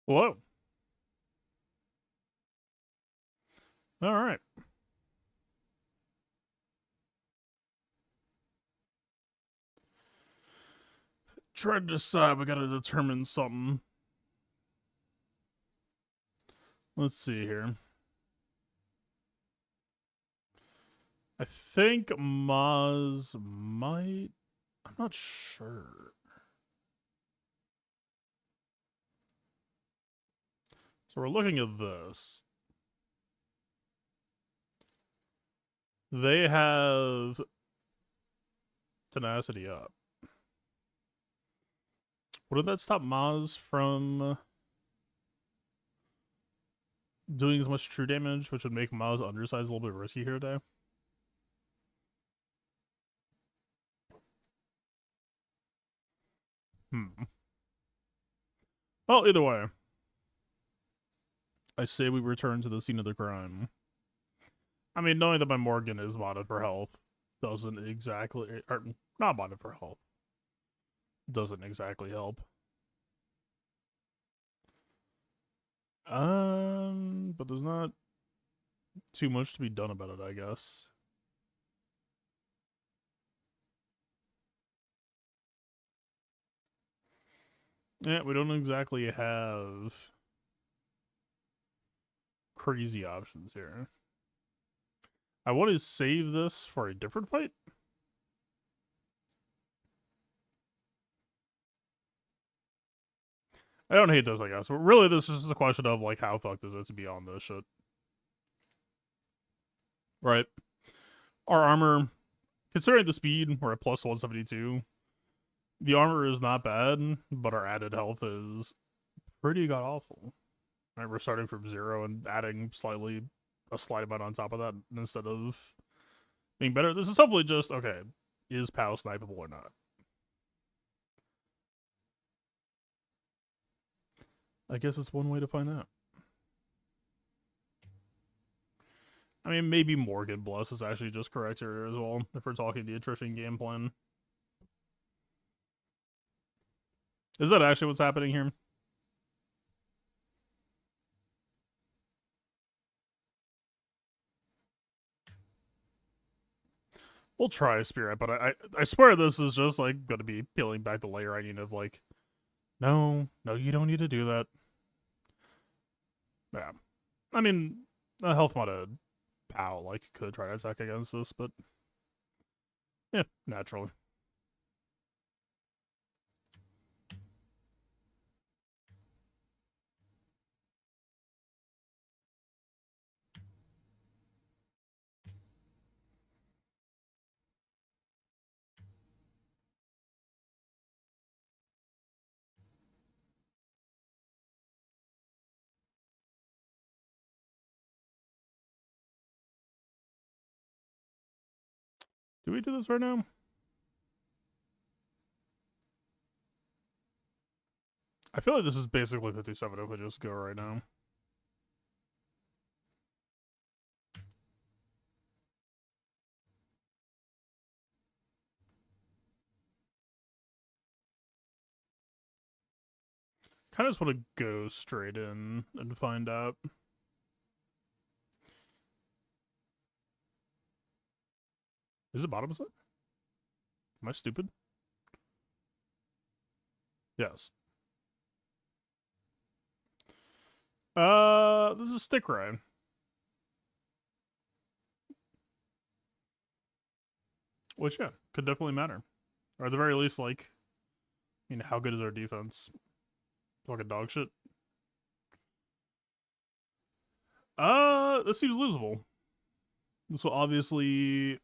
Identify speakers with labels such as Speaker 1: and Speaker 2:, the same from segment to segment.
Speaker 1: Hello. All right. Try to decide. We gotta determine something. Let's see here. I think Maz might. I'm not sure. So we're looking at this. They have tenacity up. Would that stop Maz from doing as much true damage, which would make Maz undersized a little bit risky here today? Well, either way, I say we return to the scene of the crime. I mean, knowing that my Morgan is modded for health doesn't exactly, or not modded for health, doesn't exactly help. But there's not too much to be done about it, I guess. Yeah, we don't exactly have crazy options here. I want to save this for a different fight. I don't hate this, I guess. But really, this is just a question of, like, how fucked is it to be on this shit? Right. Our armor, considering the speed, we're at plus 172. The armor is not bad, but our added health is pretty god-awful. Right, we're starting from 0 and adding a slight amount on top of that instead of being better. This is hopefully just, okay, is POW snipeable or not? I guess it's one way to find out. I mean, maybe Morgan Bless is actually just correct here as well, if we're talking the attrition game plan. Is that actually what's happening here? We'll try a Spirit, but I swear this is just, like, gonna be peeling back the layer onion of, like, no, you don't need to do that. Yeah. I mean, a health modded POW, like, could try to attack against this, but yeah, naturally. Do we do this right now? I feel like this is basically 57 if we just go right now. Kind of just want to go straight in and find out. Is it bottom set? Am I stupid? Yes. This is stick ride. Which, yeah, could definitely matter. Or at the very least, like, I mean, how good is our defense? Fucking dog shit. This seems losable. This will obviously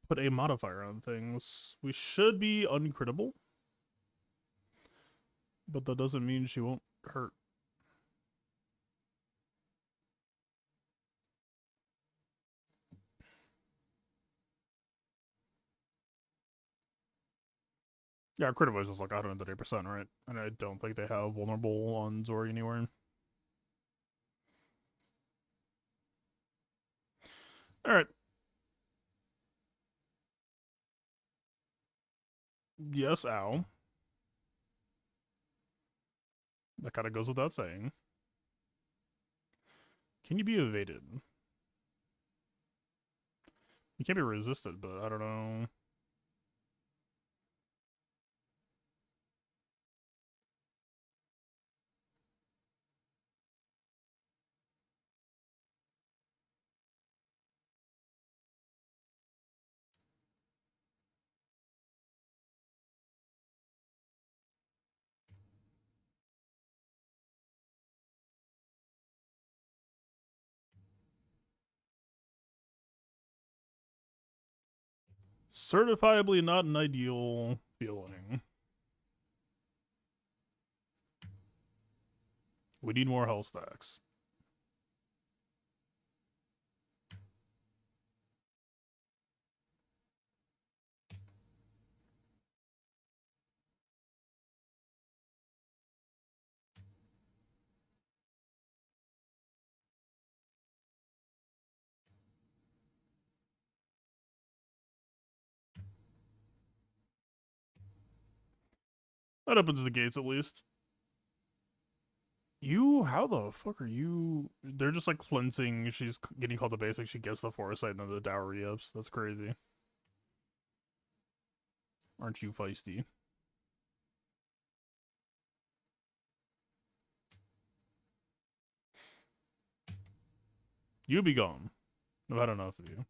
Speaker 1: put a modifier on things. We should be uncrittable. But that doesn't mean she won't hurt. Yeah, our crit voice is like 130%, right? And I don't think they have vulnerable on Zori anywhere. Alright. Yes, ow. That kind of goes without saying. Can you be evaded? You can't be resisted, but I don't know. Certifiably not an ideal feeling. We need more health stacks. That opens the gates at least. You, how the fuck are you? They're just like cleansing. She's getting called to basic. She gets the foresight and then the dowry ups. That's crazy. Aren't you feisty? You be gone. I've had enough of you.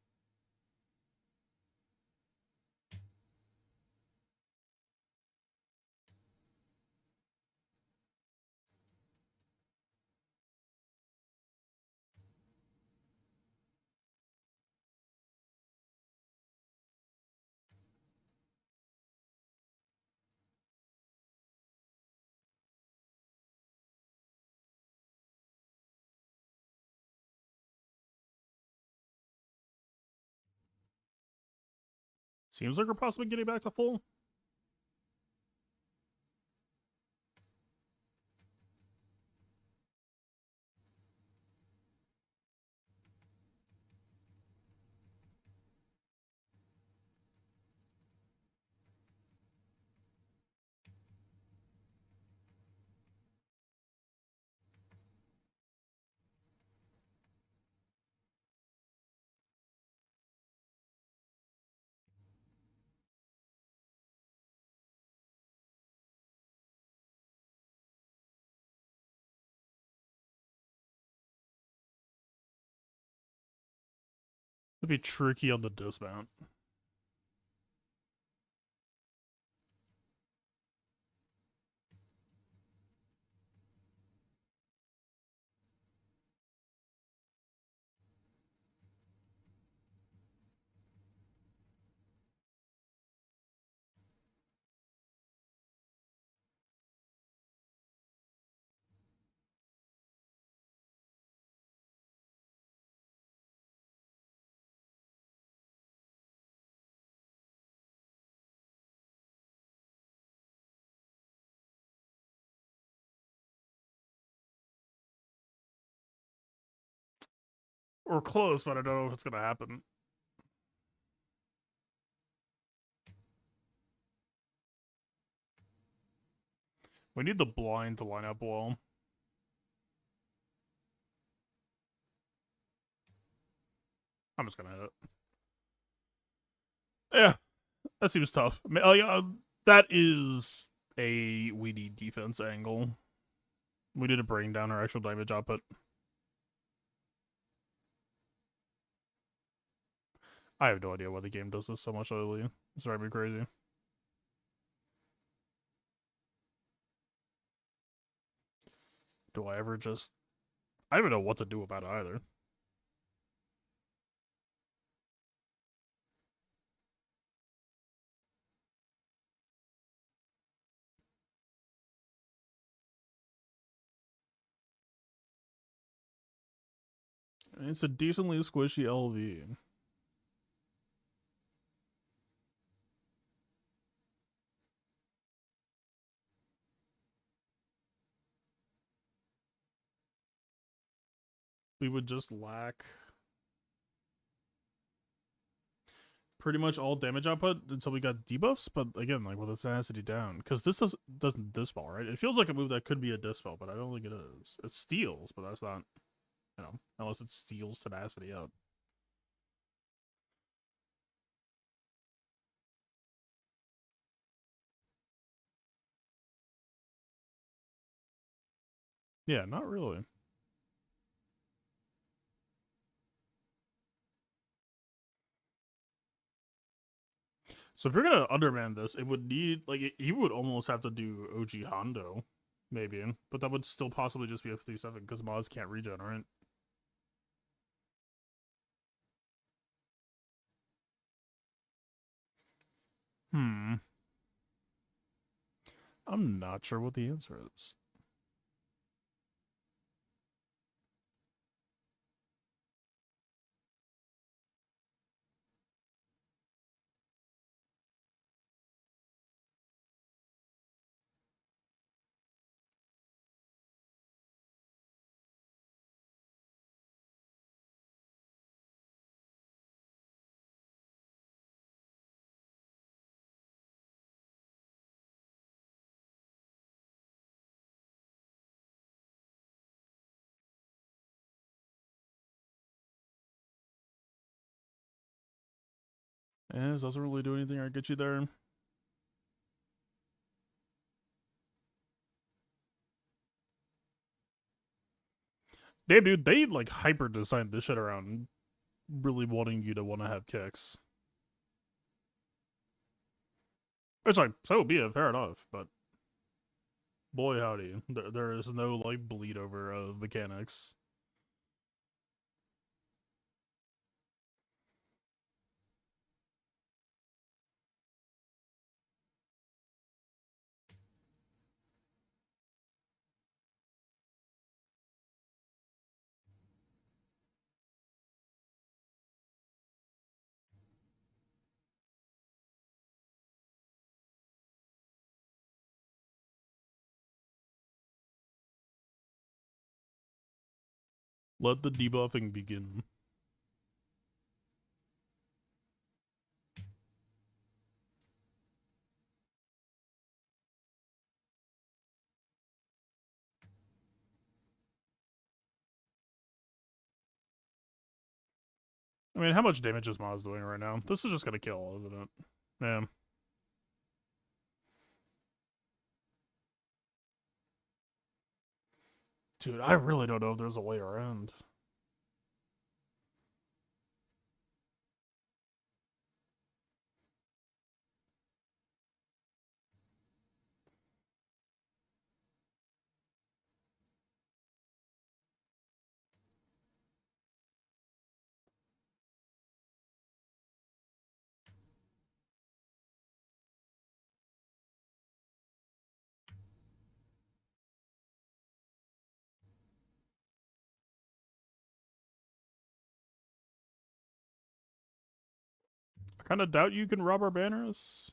Speaker 1: Seems like we're possibly getting back to full. It'd be tricky on the dismount. We're close, but I don't know if it's gonna happen. We need the blind to line up well. I'm just gonna hit it. Yeah, that seems tough. I mean, yeah, that is a we need defense angle. We need to bring down our actual damage output. I have no idea why the game does this so much lately. It's driving me crazy. Do I ever just... I don't even know what to do about it either. It's a decently squishy LV. We would just lack... pretty much all damage output until we got debuffs, but again, like with its tenacity down, because this doesn't dispel, right? It feels like a move that could be a dispel, but I don't think it is. It steals, but that's not, unless it steals tenacity up. Yeah, not really. So if you're gonna underman this, it would need like you would almost have to do OG Hondo, maybe, but that would still possibly just be a 57 because mods can't regenerate. Hmm. I'm not sure what the answer is. And it doesn't really do anything or get you there. Damn, dude, they like hyper designed this shit around really wanting you to want to have kicks. It's like, so be it, fair enough, but boy howdy, there is no like bleed over of mechanics. Let the debuffing begin. I mean, how much damage is Moz doing right now? This is just gonna kill, isn't it? Yeah. Dude, I really don't know if there's a way around. I kind of doubt you can rob our banners.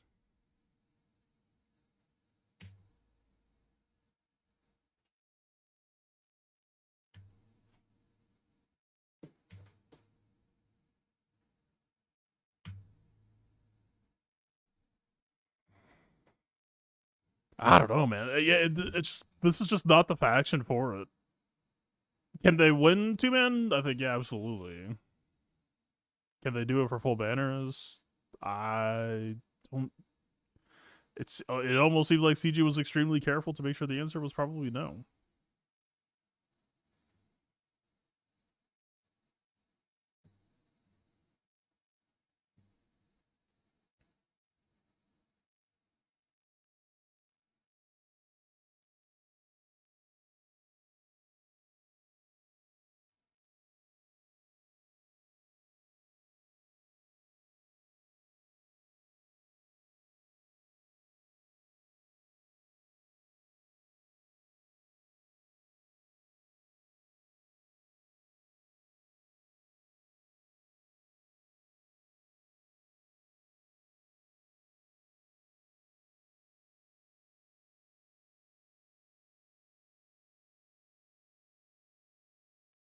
Speaker 1: I don't know, man. Yeah, it's just, this is just not the faction for it. Can they win 2-man? I think yeah, absolutely. Can they do it for full banners? I don't. It almost seems like CG was extremely careful to make sure the answer was probably no.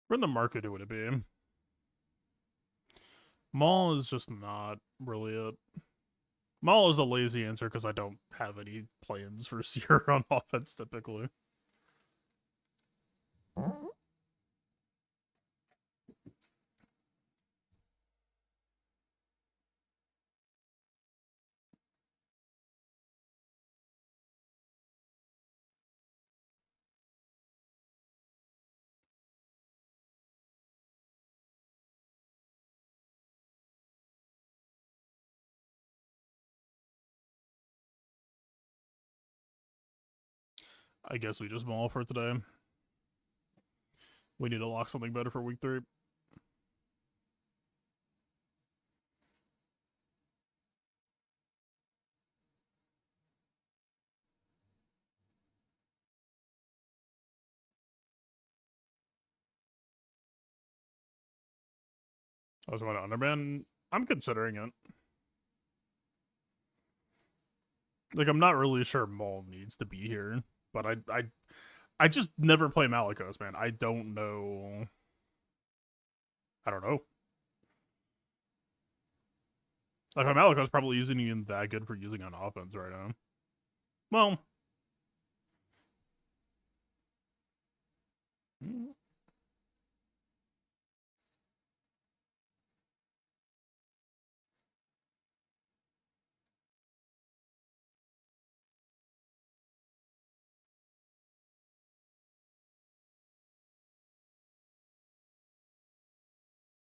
Speaker 1: Where in the market would it be? Maul is just not really it. Maul is a lazy answer because I don't have any plans for Seer on offense typically. I guess we just Maul for today. We need to lock something better for week 3. I was going to Underman. I'm considering it. Like, I'm not really sure Maul needs to be here, but I just never play Malicos, man. I don't know. I don't know. Like, my Malicos probably isn't even that good for using on offense right now. Well,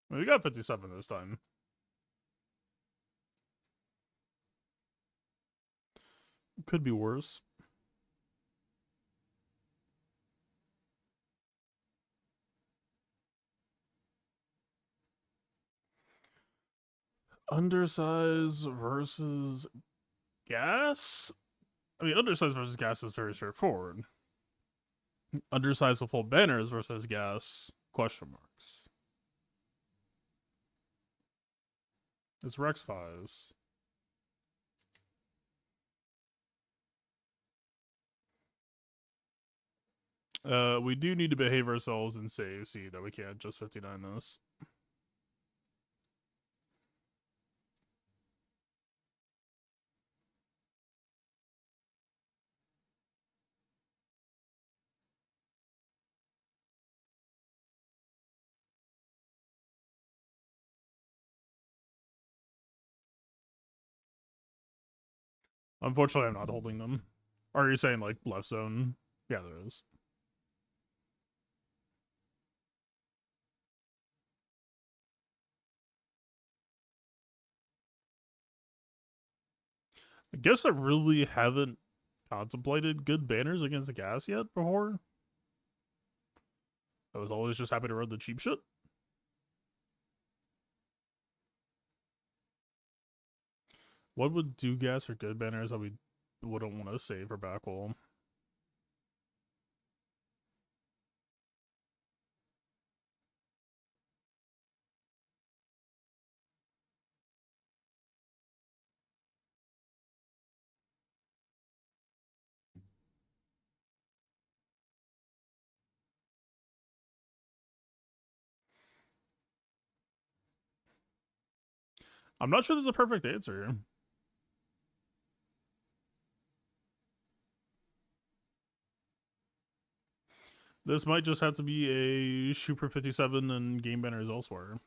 Speaker 1: we got 57 this time. Could be worse. Undersize versus gas? I mean, undersize versus gas is very straightforward. Undersize with full banners versus gas? Question marks. It's Rex 5s. We do need to behave ourselves and save. See that we can't just 59 this. Unfortunately, I'm not holding them. Are you saying like left zone? Yeah, there is. I guess I really haven't contemplated good banners against the gas yet before. I was always just happy to run the cheap shit. What would do gas for good banners that we wouldn't want to save for backwall? I'm not sure there's a perfect answer here. This might just have to be a shoot for 57 and game banners elsewhere.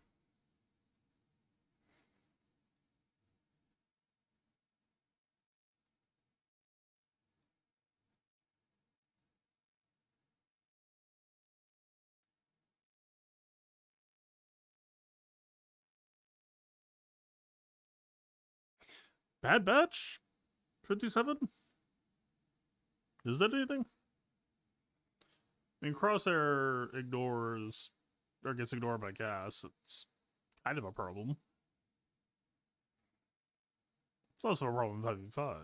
Speaker 1: Bad Batch? 57? Is that anything? I mean, Crosshair ignores or gets ignored by gas. It's kind of a problem. It's also a problem in 5v5.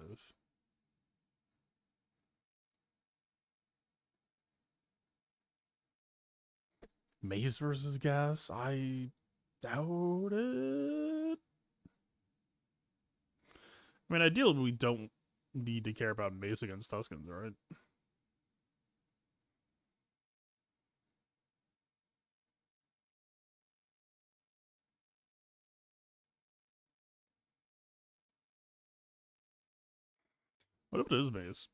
Speaker 1: Maze versus gas? I doubt it. I mean, ideally, we don't need to care about Mace against Tuskens, right? What if it is base?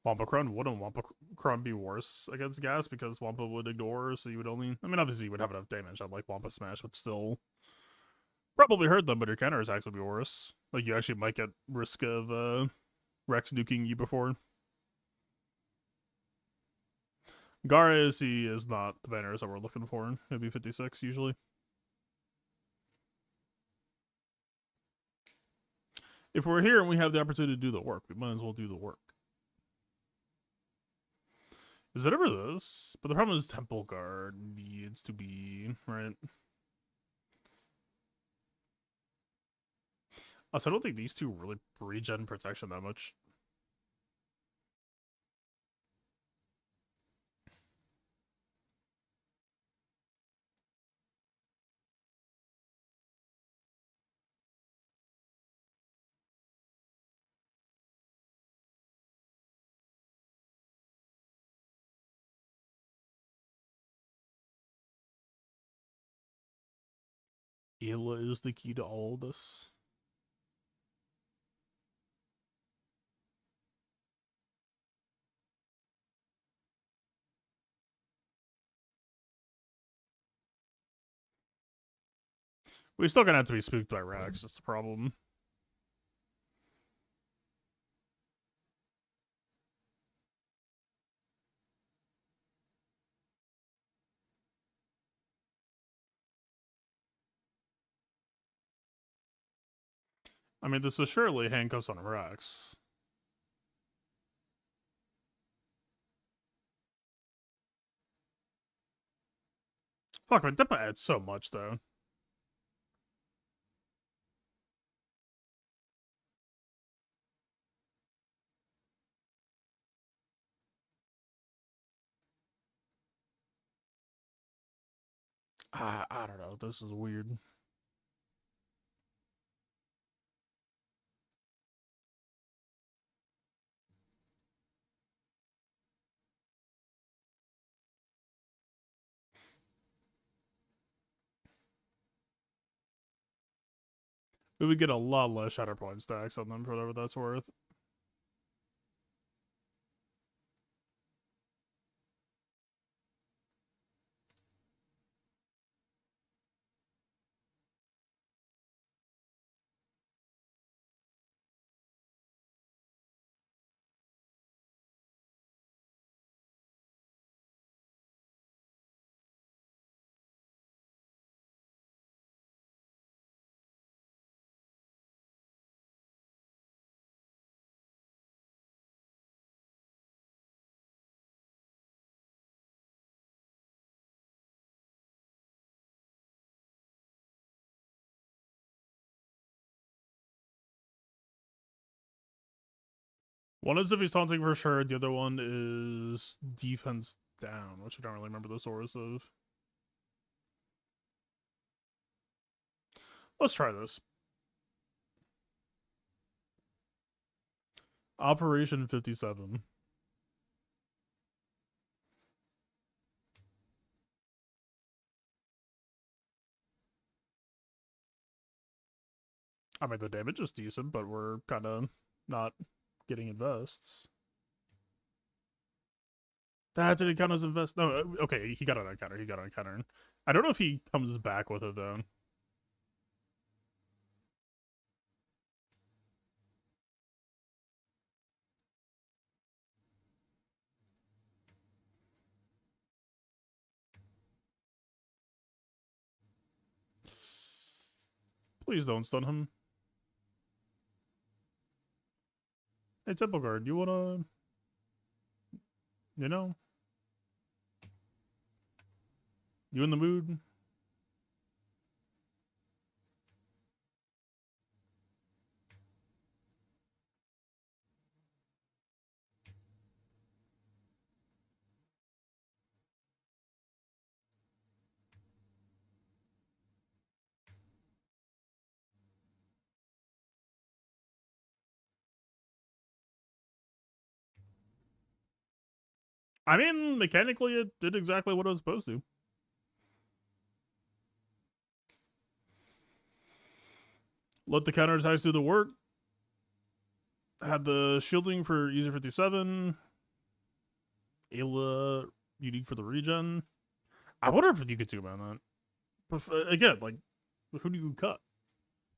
Speaker 1: Wampacron, wouldn't Wampacron be worse against gas because Wampa would ignore, so you would only... I mean, obviously you would have enough damage that, like, Wampa Smash would still probably hurt them, but your counter attacks would be worse. Like, you actually might get risk of Rex nuking you before. Garez, he is not the banners that we're looking for. It'd be 56 usually. If we're here and we have the opportunity to do the work, we might as well do the work. Is it ever this? But the problem is Temple Guard needs to be, right? Also, I don't think these two really regen protection that much. Ela is the key to all of this. We're still gonna have to be spooked by Rax, that's the problem. I mean, this is surely handcuffs on Rax. Fuck, but Dippa adds so much, though. I don't know. This is weird. We would get a lot less Shatterpoint stacks on them for whatever that's worth. One is if he's taunting for sure, the other one is defense down, which I don't really remember the source of. Let's try this. Operation 57. I mean, the damage is decent, but we're kind of not getting invests. That didn't count as invest. No, okay, he got on a counter. He got on a counter. I don't know if he comes back with it, though. Please don't stun him. Hey, Temple Guard, you wanna... You know? You in the mood? I mean, mechanically, it did exactly what it was supposed to. Let the counterattacks do the work. Had the shielding for user 57. Ayla unique for the regen. I wonder if you could do about that. Again, like, who do you cut?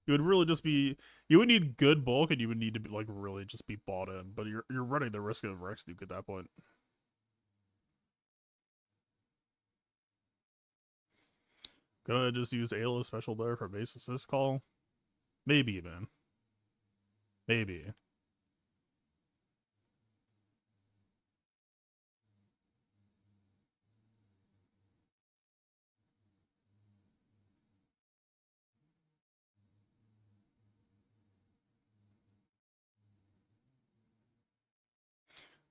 Speaker 1: It would really just be, you would need good bulk and you would need to be, like, really just be bought in. But you're running the risk of Rex Duke at that point. Gonna just use Ayla special there for base assist call. Maybe, man. Maybe.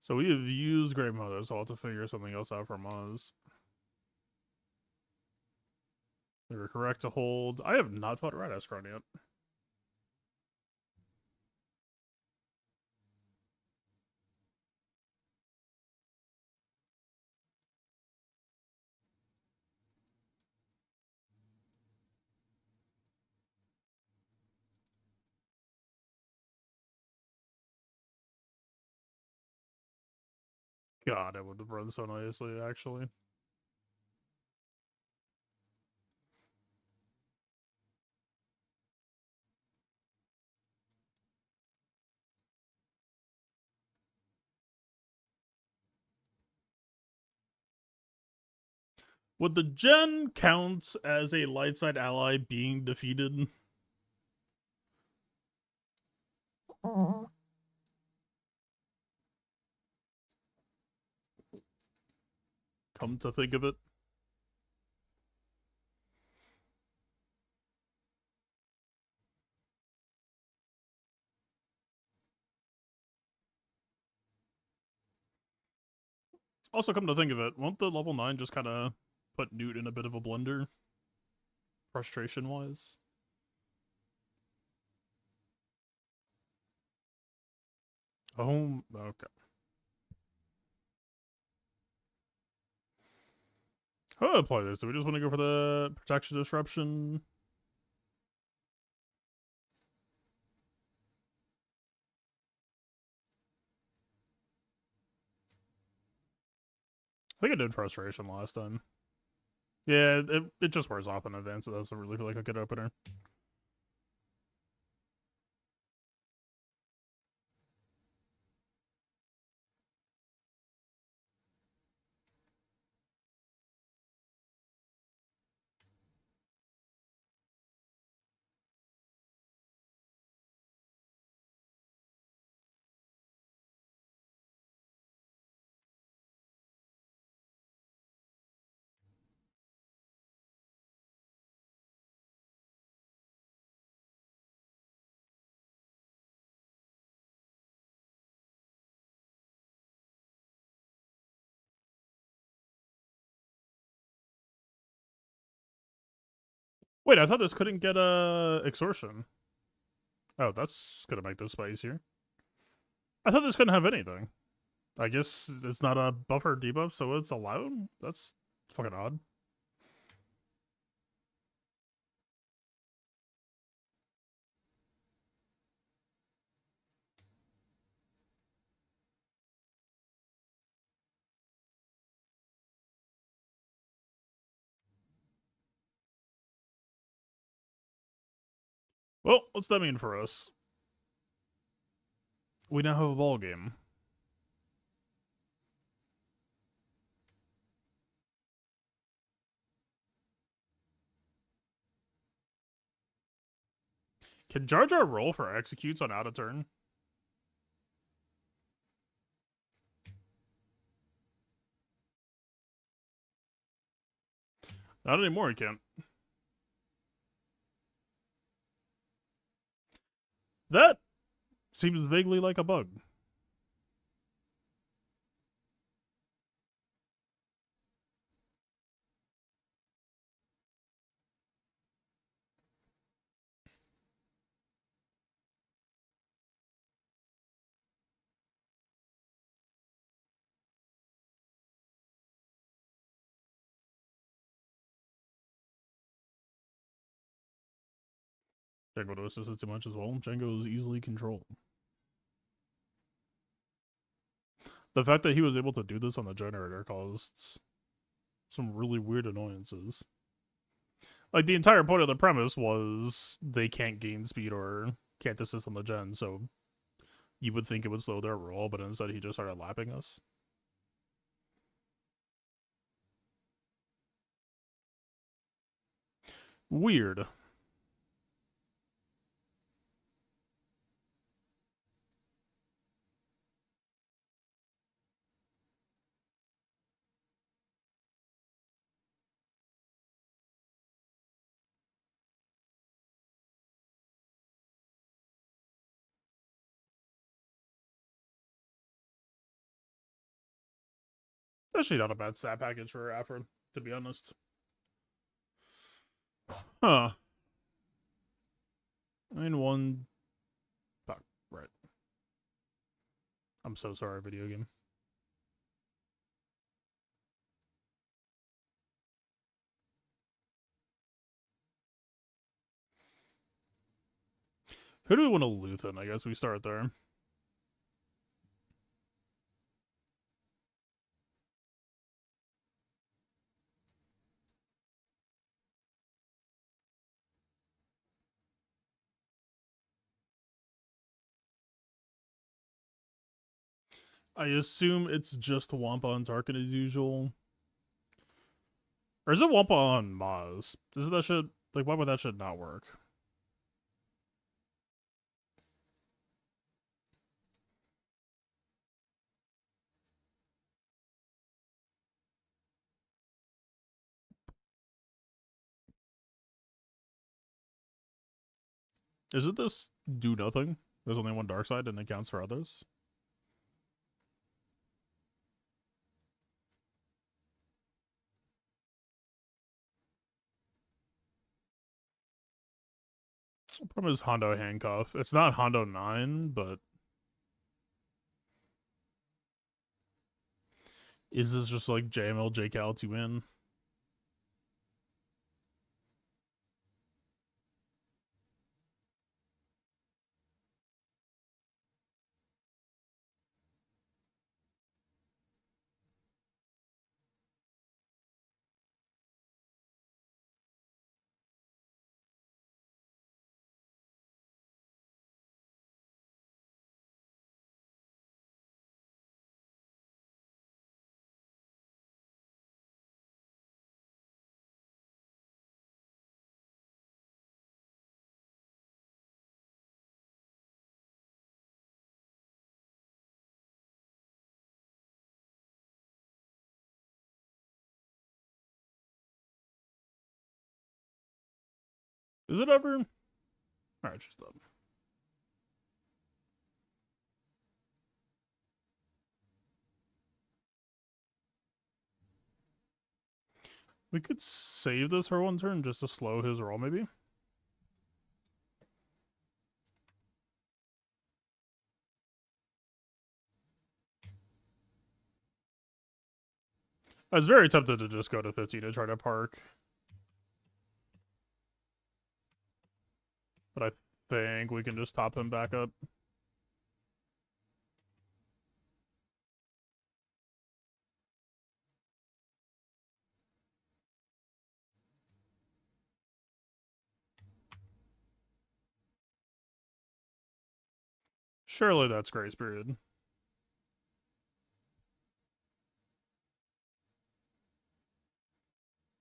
Speaker 1: So we have used Great Mother, so I'll have to figure something else out for Maz. We were correct to hold. I have not fought Red Escron yet. God, it would have run so nicely, actually. Would the gen count as a light side ally being defeated? Come to think of it. Also, come to think of it, won't the level 9 just kind of put Newt in a bit of a blender? Frustration-wise? Oh, okay. How do I play this? Do we just want to go for the protection disruption? I think I did frustration last time. Yeah, it just wears off in advance. It doesn't really feel like a good opener. Wait, I thought this couldn't get a extortion. Oh, that's gonna make this way easier. I thought this couldn't have anything. I guess it's not a buffer debuff, so it's allowed? That's fucking odd. Well, what's that mean for us? We now have a ball game. Can Jar Jar roll for executes on out of turn? Not anymore, he can't. That seems vaguely like a bug. Django to assist it too much as well. Django is easily controlled. The fact that he was able to do this on the generator caused some really weird annoyances. Like, the entire point of the premise was they can't gain speed or can't assist on the gen, so you would think it would slow their roll, but instead he just started lapping us. Weird. Actually, not a bad stat package for Afro, to be honest. Huh. I mean, one. Fuck, right. I'm so sorry, video game. Who do we want to Luthen? I guess we start there. I assume it's just Wampa and Tarkin as usual. Or is it Wampa on Maz? Is that shit, like, why would that shit not work? Is it this do nothing? There's only one dark side and it counts for others? The problem is Hondo Handcuff. It's not Hondo 9, but is this just like JML JCal to win? Is it ever? Alright, she's done. We could save this for one turn just to slow his roll, maybe? I was very tempted to just go to 15 to try to park. But I think we can just top him back up. Surely that's grace period.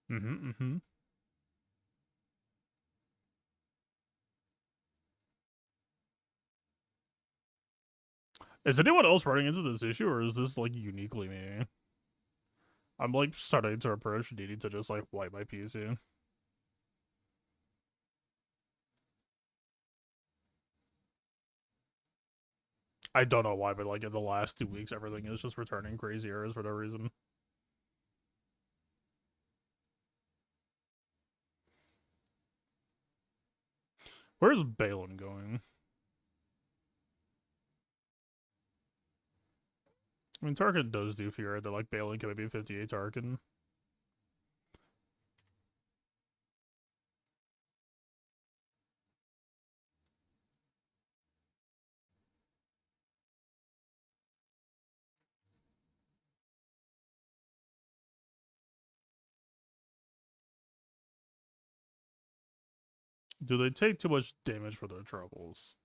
Speaker 1: Mm-hmm. Is anyone else running into this issue, or is this, like, uniquely me? I'm, like, starting to approach needing to just, like, wipe my PC. I don't know why, but, like, in the last 2 weeks, everything is just returning crazy errors for no reason. Where's Balin going? I mean, Tarkin does do fear that, like, Balin can maybe 58 Tarkin. Do they take too much damage for their troubles?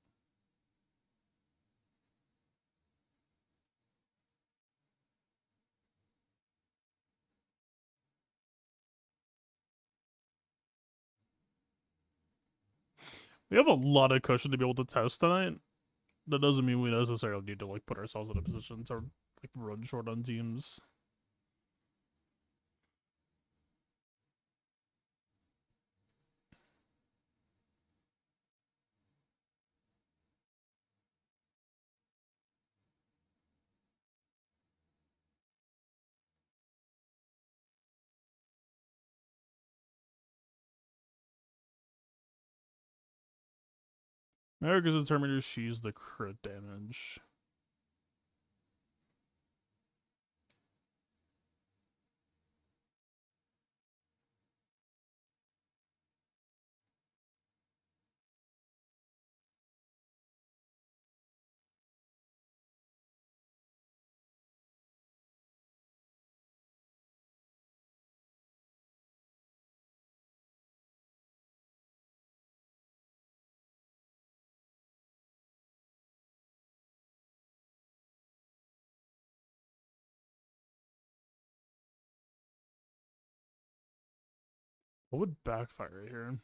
Speaker 1: We have a lot of cushion to be able to test tonight. That doesn't mean we necessarily need to like put ourselves in a position to like run short on teams. America's Terminator, she's the crit damage. What would backfire here?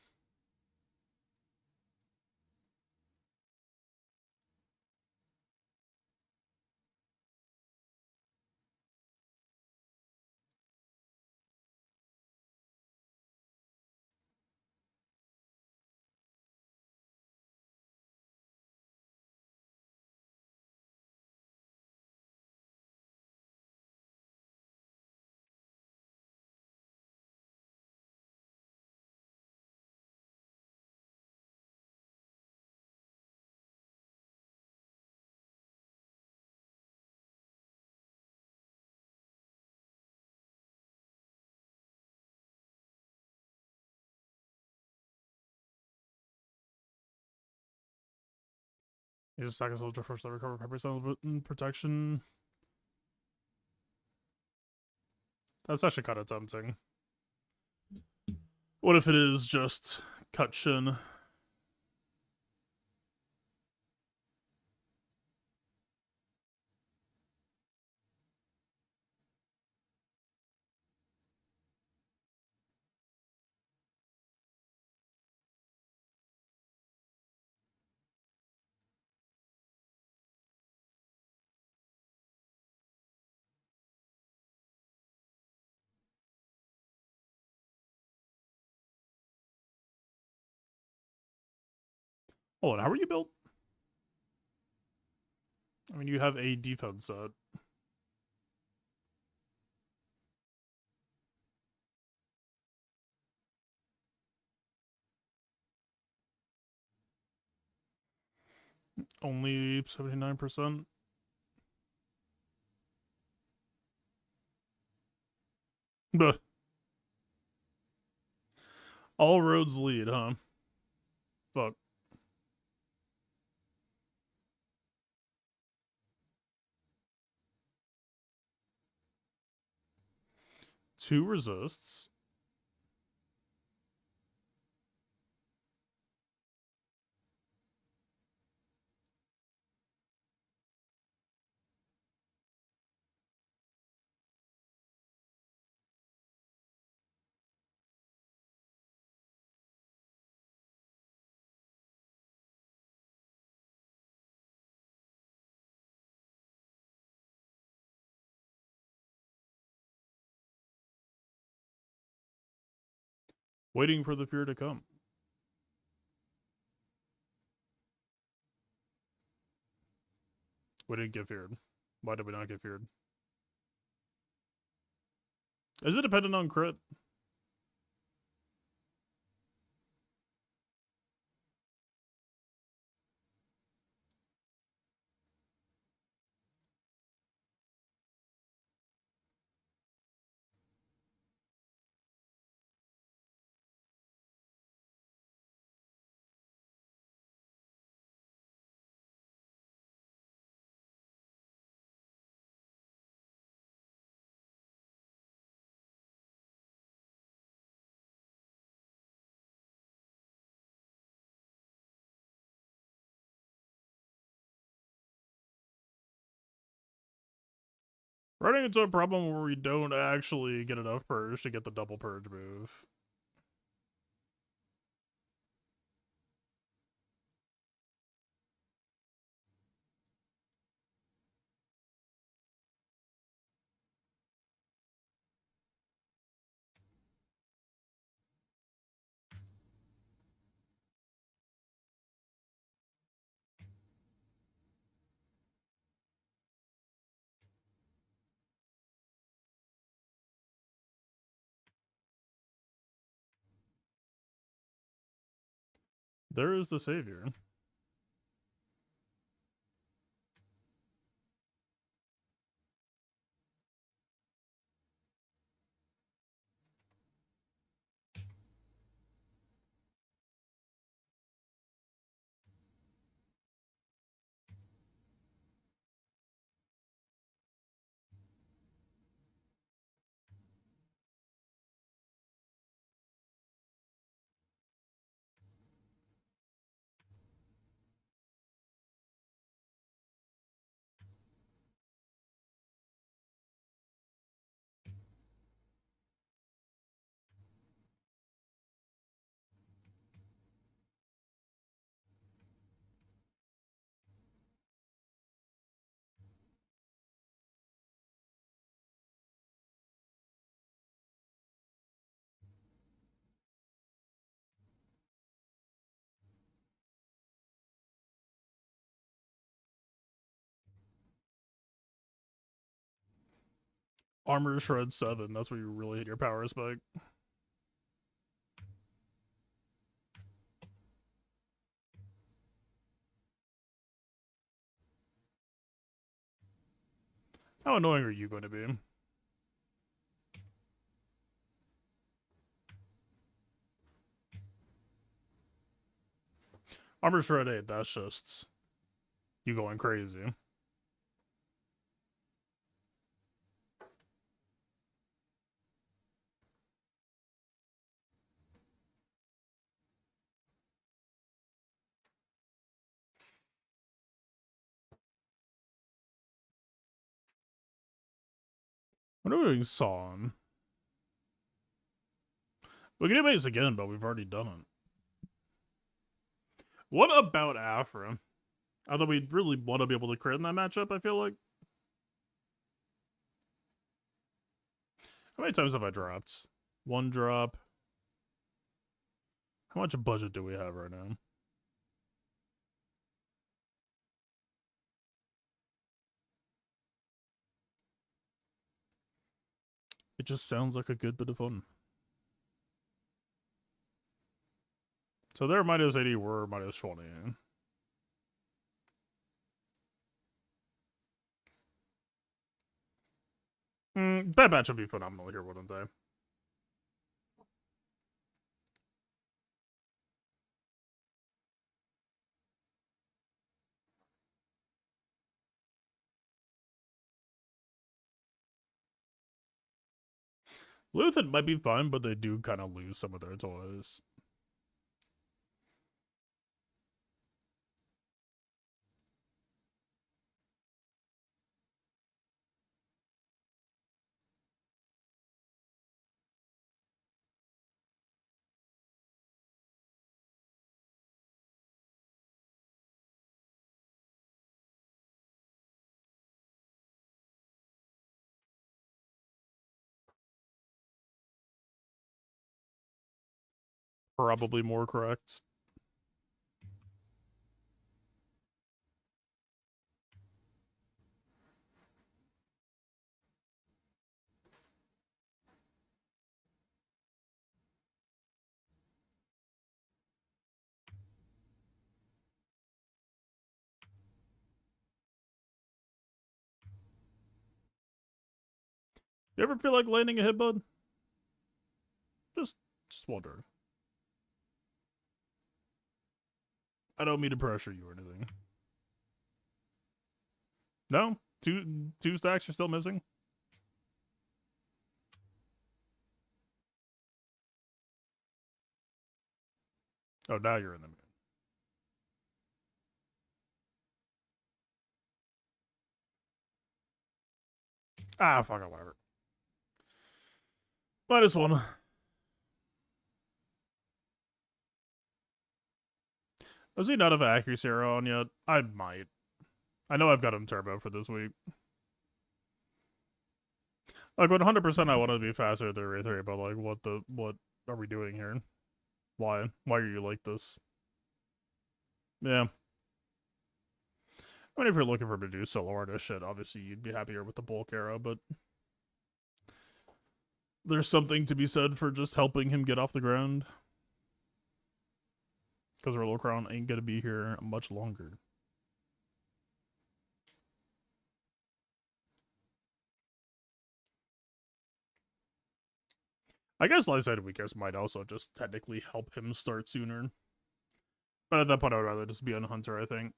Speaker 1: You just attack a soldier first to recover 5% protection. That's actually kind of tempting. What if it is just cut shin? Hold on, how are you built? I mean, you have a defense set. Only 79%. But all roads lead, huh? Fuck. 2 resists. Waiting for the fear to come. We didn't get feared. Why did we not get feared? Is it dependent on crit? Running into a problem where we don't actually get enough purge to get the double purge move. There is the savior. Armor Shred 7, that's where you really hit your power spike. How annoying are you going to be? Armor Shred 8, that's just you going crazy. What are we doing Song? We can do base again, but we've already done it. What about Afra? Although we really want to be able to crit in that matchup, I feel like. How many times have I dropped? One drop. How much budget do we have right now? It just sounds like a good bit of fun. So they're minus 80, we're minus 20. That match would be phenomenal here, wouldn't they? Luthen might be fun, but they do kind of lose some of their toys. Probably more correct. You ever feel like landing a hit, bud? Just wondering. I don't mean to pressure you or anything. No? Two stacks you're still missing? Oh, now you're in the mood. Ah, fuck it, whatever. -1. Does he not have an accuracy arrow on yet? I might. I know I've got him turbo for this week. Like 100%, I want to be faster than Ray 3, but like, what are we doing here? Why are you like this? Yeah. I mean, if you're looking for Medusa or this shit, obviously you'd be happier with the bulk arrow, but there's something to be said for just helping him get off the ground. Because Rolocron ain't gonna be here much longer. I guess Light-Sided Weakness might also just technically help him start sooner. But at that point, I would rather just be on Hunter, I think.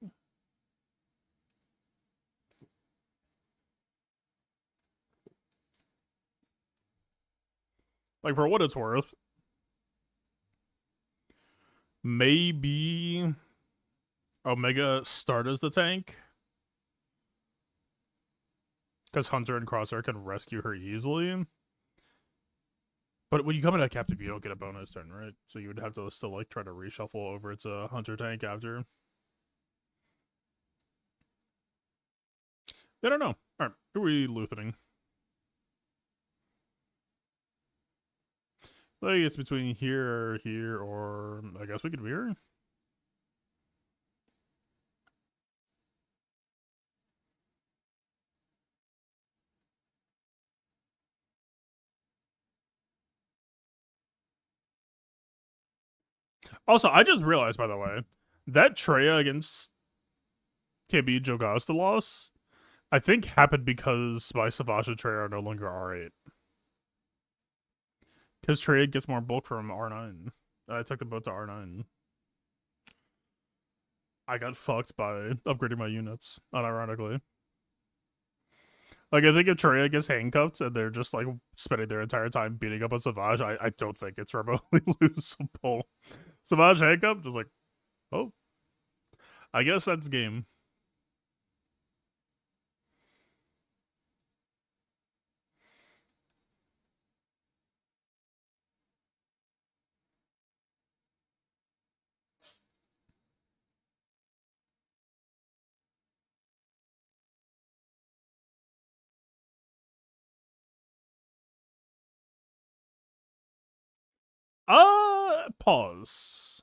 Speaker 1: Like, for what it's worth, maybe Omega start as the tank. Because Hunter and Crosshair can rescue her easily. But when you come in at Captive, you don't get a bonus turn, right? So you would have to still, like, try to reshuffle over to Hunter tank after. I don't know. Alright, who are we Luthening? Like, it's between here, or I guess we could mirror. Also, I just realized, by the way, that Traya against KB Jogasta loss, I think happened because my Savage and Traya are no longer R8. Because Traya gets more bulk from R9. I took them both to R9. I got fucked by upgrading my units, unironically. Like, I think if Traya gets handcuffed and they're just, like, spending their entire time beating up on Savage, I don't think it's remotely losable. Savage handcuffed, just like, oh. I guess that's game. Pause.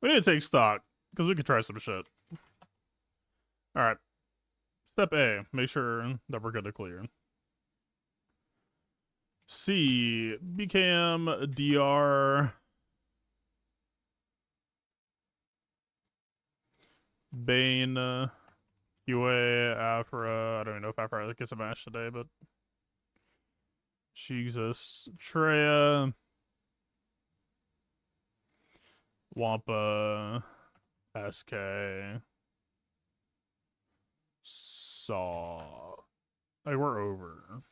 Speaker 1: We need to take stock, because we could try some shit. Alright. Step A, make sure that we're good to clear. C, BKM, DR, Bane, UA, Afra. I don't even know if Afra gets a match today, but Jesus, Traya, Wampa, SK, Saw. Like, we're over.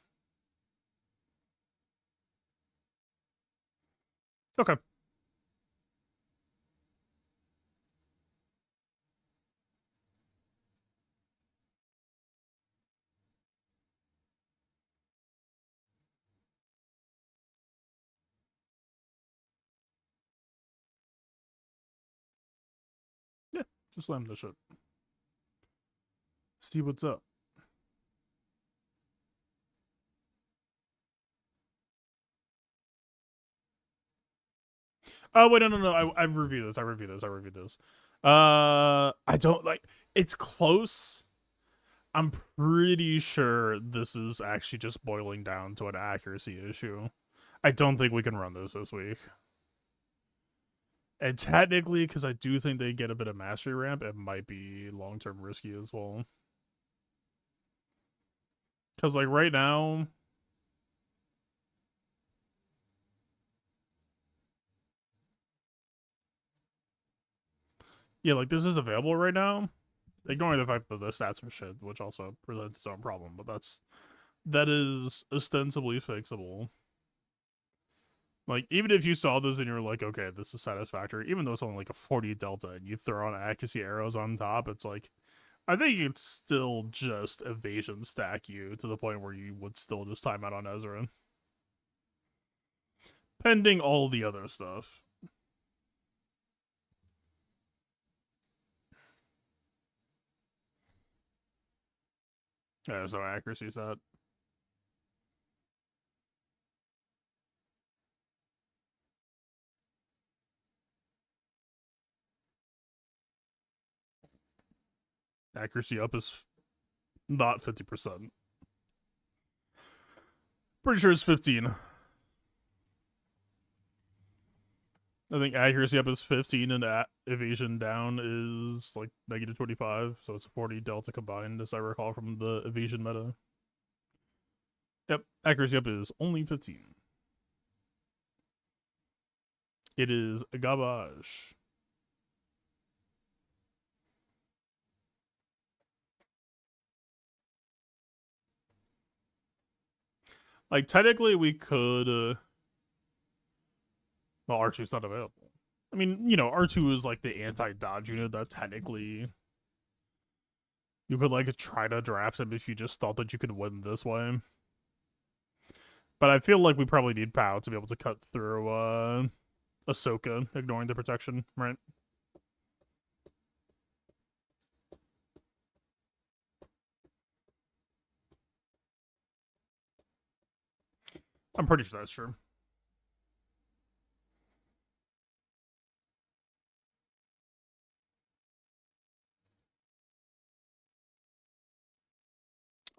Speaker 1: Okay. Yeah, just slam the shit. See what's up. Oh wait, no. I reviewed this. I reviewed this. I don't like. It's close. I'm pretty sure this is actually just boiling down to an accuracy issue. I don't think we can run this week. And technically, because I do think they get a bit of mastery ramp, it might be long-term risky as well. Because, like, right now... Yeah, like, this is available right now. Ignoring the fact that the stats are shit, which also presents its own problem, but that is ostensibly fixable. Like, even if you saw this and you're like, okay, this is satisfactory, even though it's only like a 40 delta and you throw on accuracy arrows on top, it's like, I think it's still just evasion stack you to the point where you would still just time out on Ezra. Pending all the other stuff. Yeah, there's no accuracy set. Accuracy up is not 50%. Pretty sure it's 15. I think accuracy up is 15 and evasion down is like negative 25. So it's a 40 delta combined, as I recall from the evasion meta. Yep, accuracy up is only 15. It is garbage. Like, technically, we could. Well, R2's not available. I mean, you know, R2 is like the anti-dodge unit that technically you could like try to draft him if you just thought that you could win this way. But I feel like we probably need POW to be able to cut through Ahsoka, ignoring the protection, right? I'm pretty sure that's true.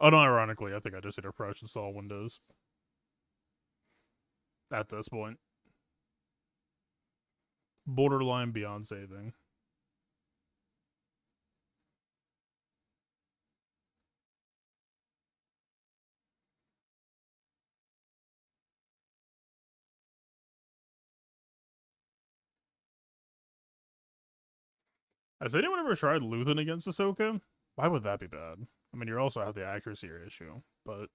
Speaker 1: Unironically, I think I just hit refresh and saw Windows at this point. Borderline beyond saving. Has anyone ever tried Luthen against Ahsoka? Why would that be bad? I mean, you also have the accuracy issue, but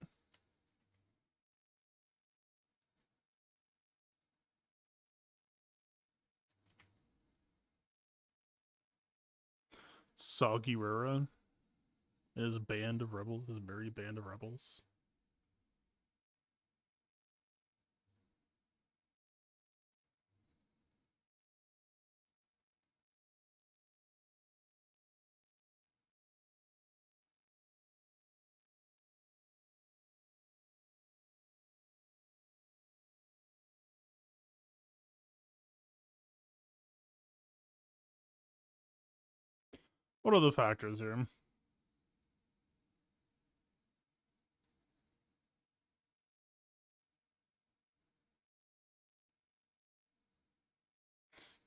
Speaker 1: Saw Gerrera, his band of rebels, his merry band of rebels. What are the factors here?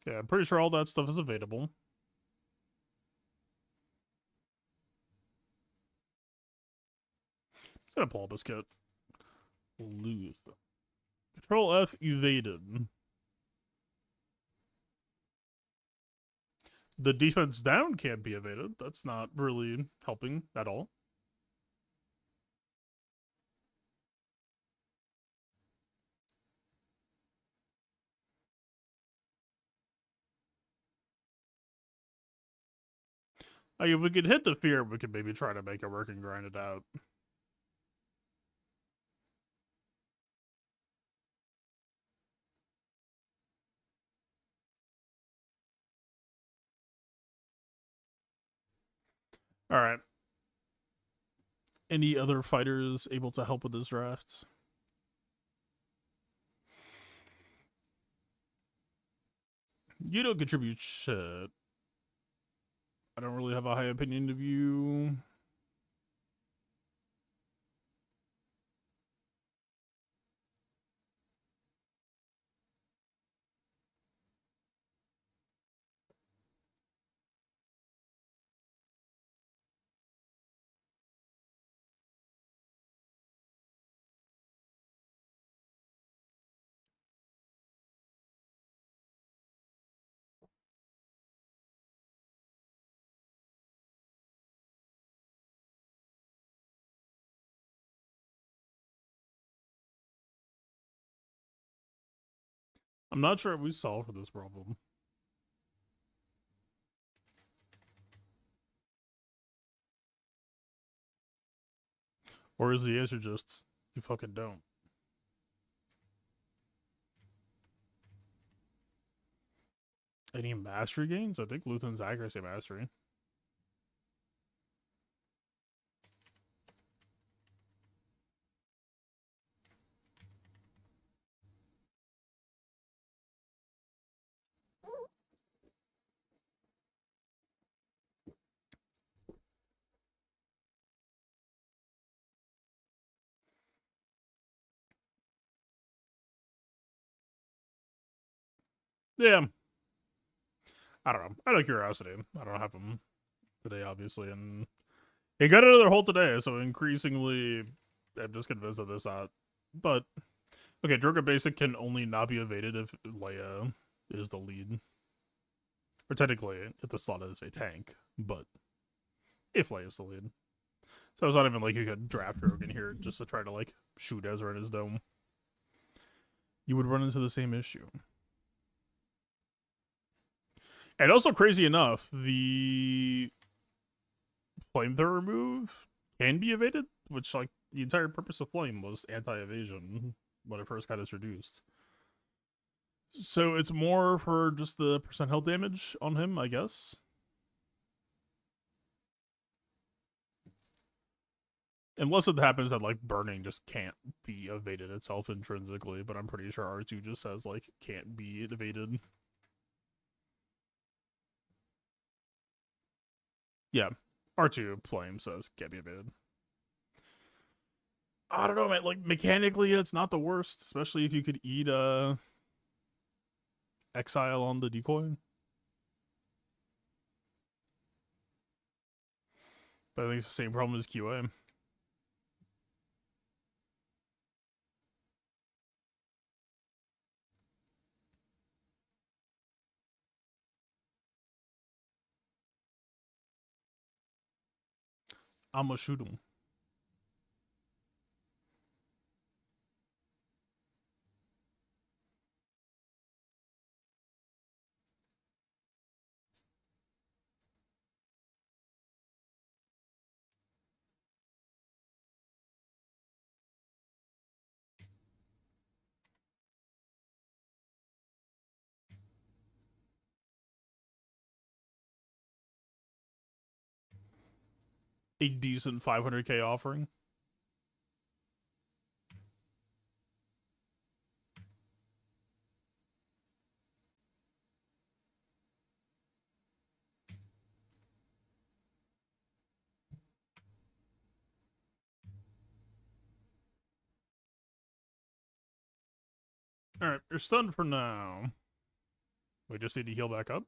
Speaker 1: Okay, I'm pretty sure all that stuff is available. Just gonna pull up this kit. Luth. Control F evaded. The defense down can't be evaded. That's not really helping at all. Like, if we could hit the fear, we could maybe try to make it work and grind it out. All right. Any other fighters able to help with this draft? You don't contribute shit. I don't really have a high opinion of you. I'm not sure if we solved for this problem. Or is the answer just, you fucking don't? Any mastery gains? I think Luthen's accuracy mastery. Yeah. I don't know. Out of curiosity. I don't have them today, obviously, and he got another hole today, so increasingly I'm just convinced of this out. But okay, Droga Basic can only not be evaded if Leia is the lead. Or technically, if the slot is a tank, but if Leia is the lead. So it's not even like you could draft Drogan here just to try to like shoot Ezra in his dome. You would run into the same issue. And also, crazy enough, the flamethrower move can be evaded, which like the entire purpose of flame was anti-evasion when it first got introduced. So it's more for just the percent health damage on him, I guess. Unless it happens that like burning just can't be evaded itself intrinsically, but I'm pretty sure R2 just says like can't be evaded. Yeah, R2 flame says can't be evaded. I don't know, man. Like mechanically, it's not the worst, especially if you could eat exile on the decoy. But I think it's the same problem as QA. I'ma shoot him. A decent 500k offering. Alright, you're stunned for now. We just need to heal back up.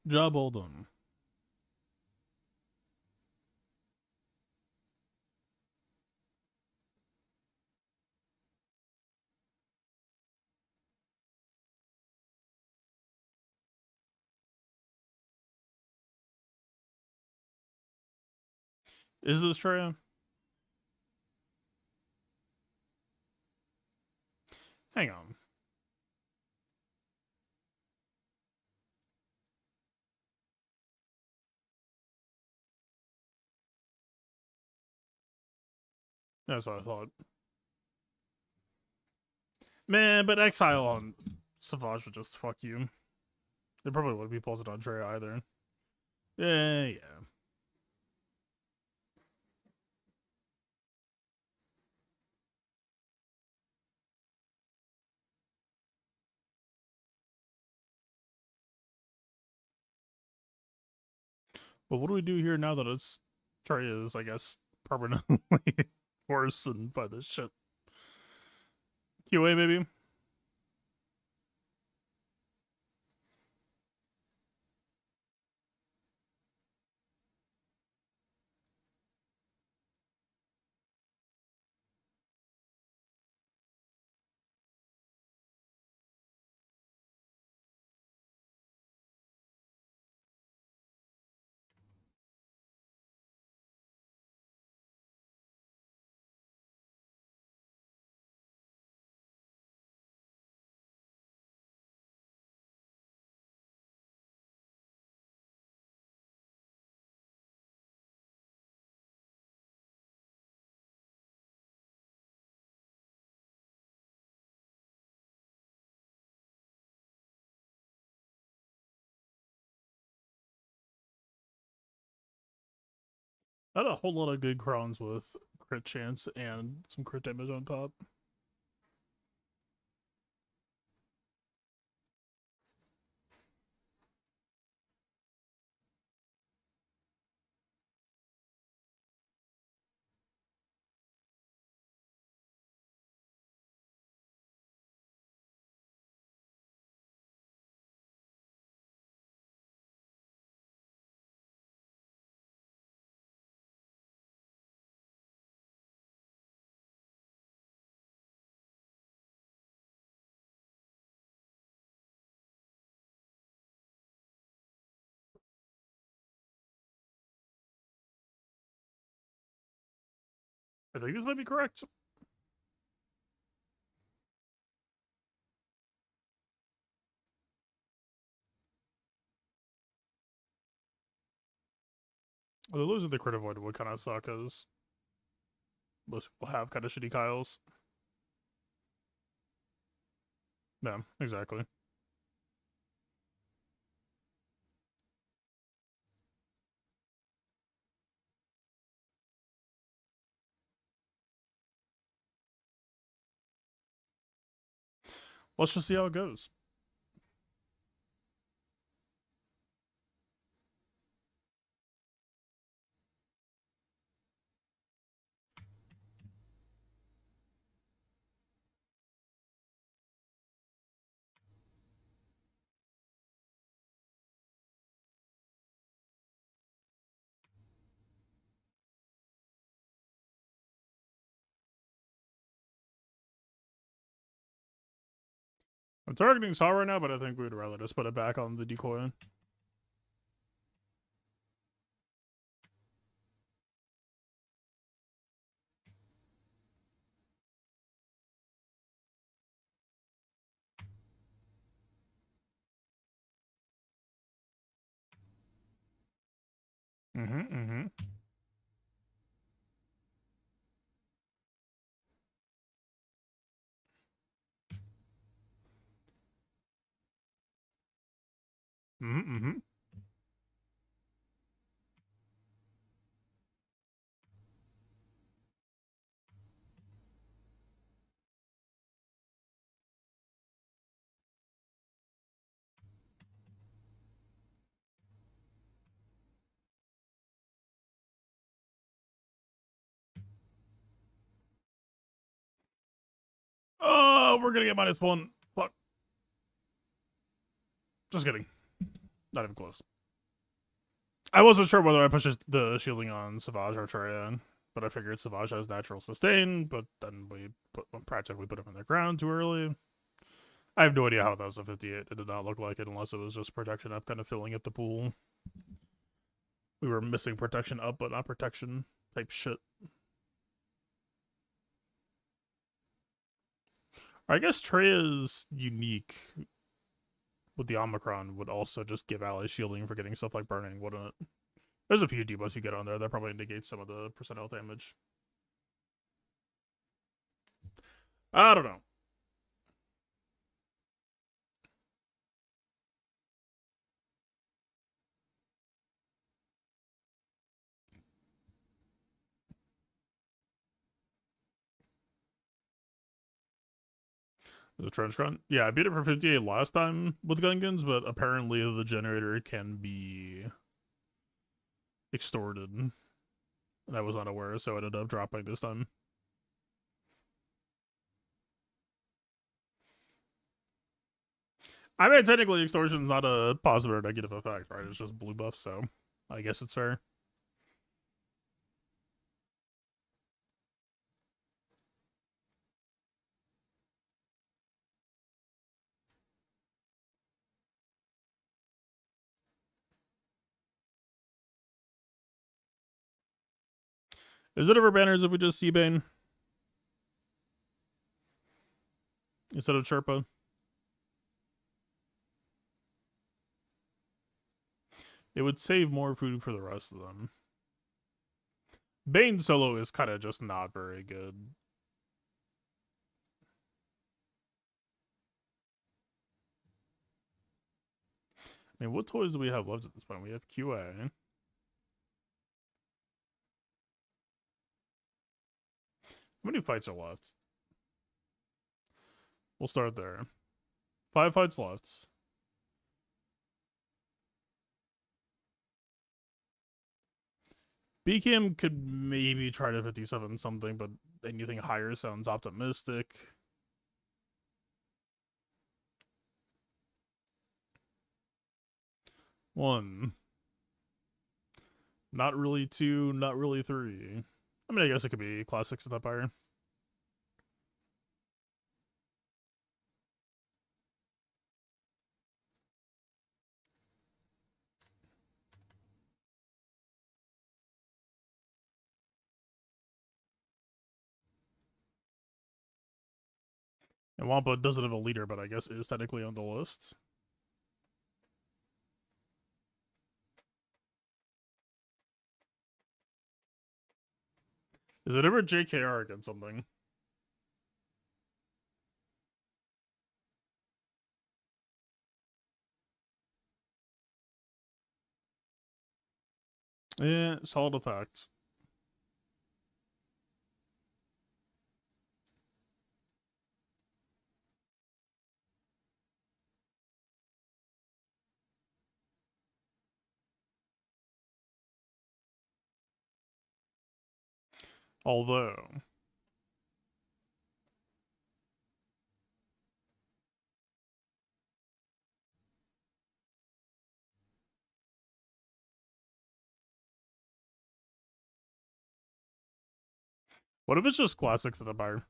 Speaker 1: Job well done. Is this Traya? Hang on. That's what I thought. Man, but Exile on Savage would just fuck you. It probably wouldn't be posted on Traya either. Yeah. But what do we do here now that it's Traya is, I guess, permanently worsened by this shit? QA, maybe? I had a whole lot of good crowns with crit chance and some crit damage on top. I think this might be correct. Although losing the crit avoid would kind of suck, because most people have kind of shitty Kyles. Yeah, exactly. Let's just see how it goes. I'm targeting Saw right now, but I think we'd rather just put it back on the decoy. Mm-hmm. Mm-hmm. Oh, we're gonna get -1. Fuck. Just kidding. Not even close. I wasn't sure whether I pushed the shielding on Savage or Treya, but I figured Savage has natural sustain, but then we practically put him in the ground too early. I have no idea how that was a 58. It did not look like it unless it was just protection up kind of filling up the pool. We were missing protection up, but not protection type shit. I guess Treya's unique with the Omicron would also just give allies shielding for getting stuff like burning, wouldn't it? There's a few debuffs you get on there that probably negates some of the percent health damage. I don't know. The trench gun? Yeah, I beat it for 58 last time with Gungans, but apparently the generator can be extorted. And I was unaware, so I ended up dropping this time. I mean, technically, extortion is not a positive or negative effect, right? It's just blue buff, so I guess it's fair. Is it ever banners if we just Seabane instead of Chirpa? It would save more food for the rest of them. Bane solo is kind of just not very good. I mean, what toys do we have left at this point? We have QA. How many fights are left? We'll start there. 5 fights left. BKM could maybe try to 57 something, but anything higher sounds optimistic. One. Not really 2, not really 3. I mean, I guess it could be classics at that fire. And Wampa doesn't have a leader, but I guess is technically on the list. Is it ever JKR against something? Yeah, solid effects. Although, what if it's just classics at the bar?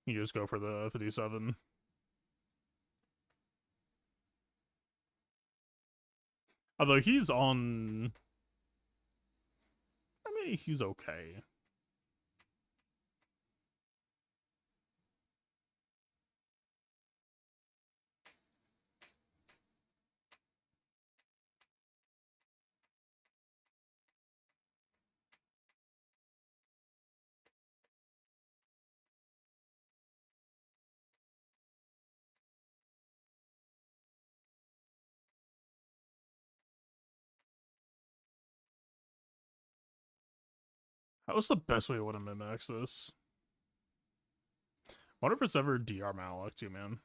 Speaker 1: You just go for the 57. Although he's on... I mean, he's okay. What's the best way to want to min-max this? I wonder if it's ever DR Malak too, man.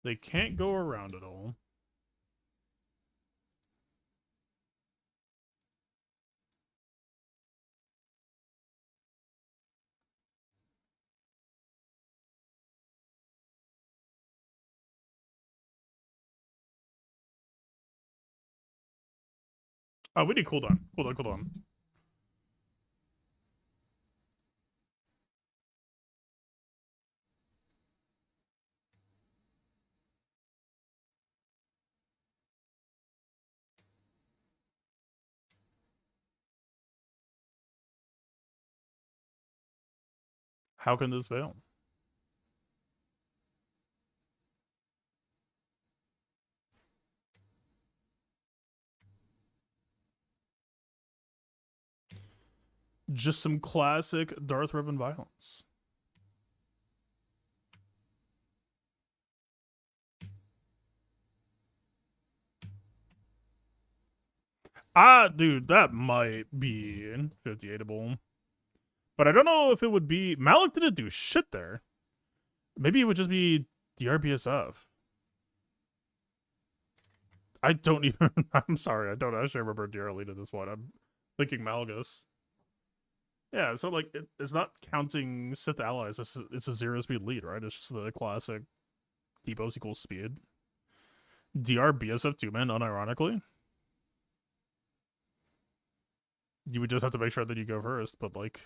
Speaker 1: They can't go around it all. Oh, we need cooldown. Cooldown. How can this fail? Just some classic Darth Revan violence. Dude, that might be 58able. But I don't know if it would be... Malak didn't do shit there. Maybe it would just be the RBSF. I don't even... I'm sorry, I don't actually remember DR leading this one. I'm thinking Malgus. Yeah, so like, it's not counting Sith allies. It's a 0-speed lead, right? It's just the classic depots equals speed. DR BSF 2-man, unironically. You would just have to make sure that you go first, but like...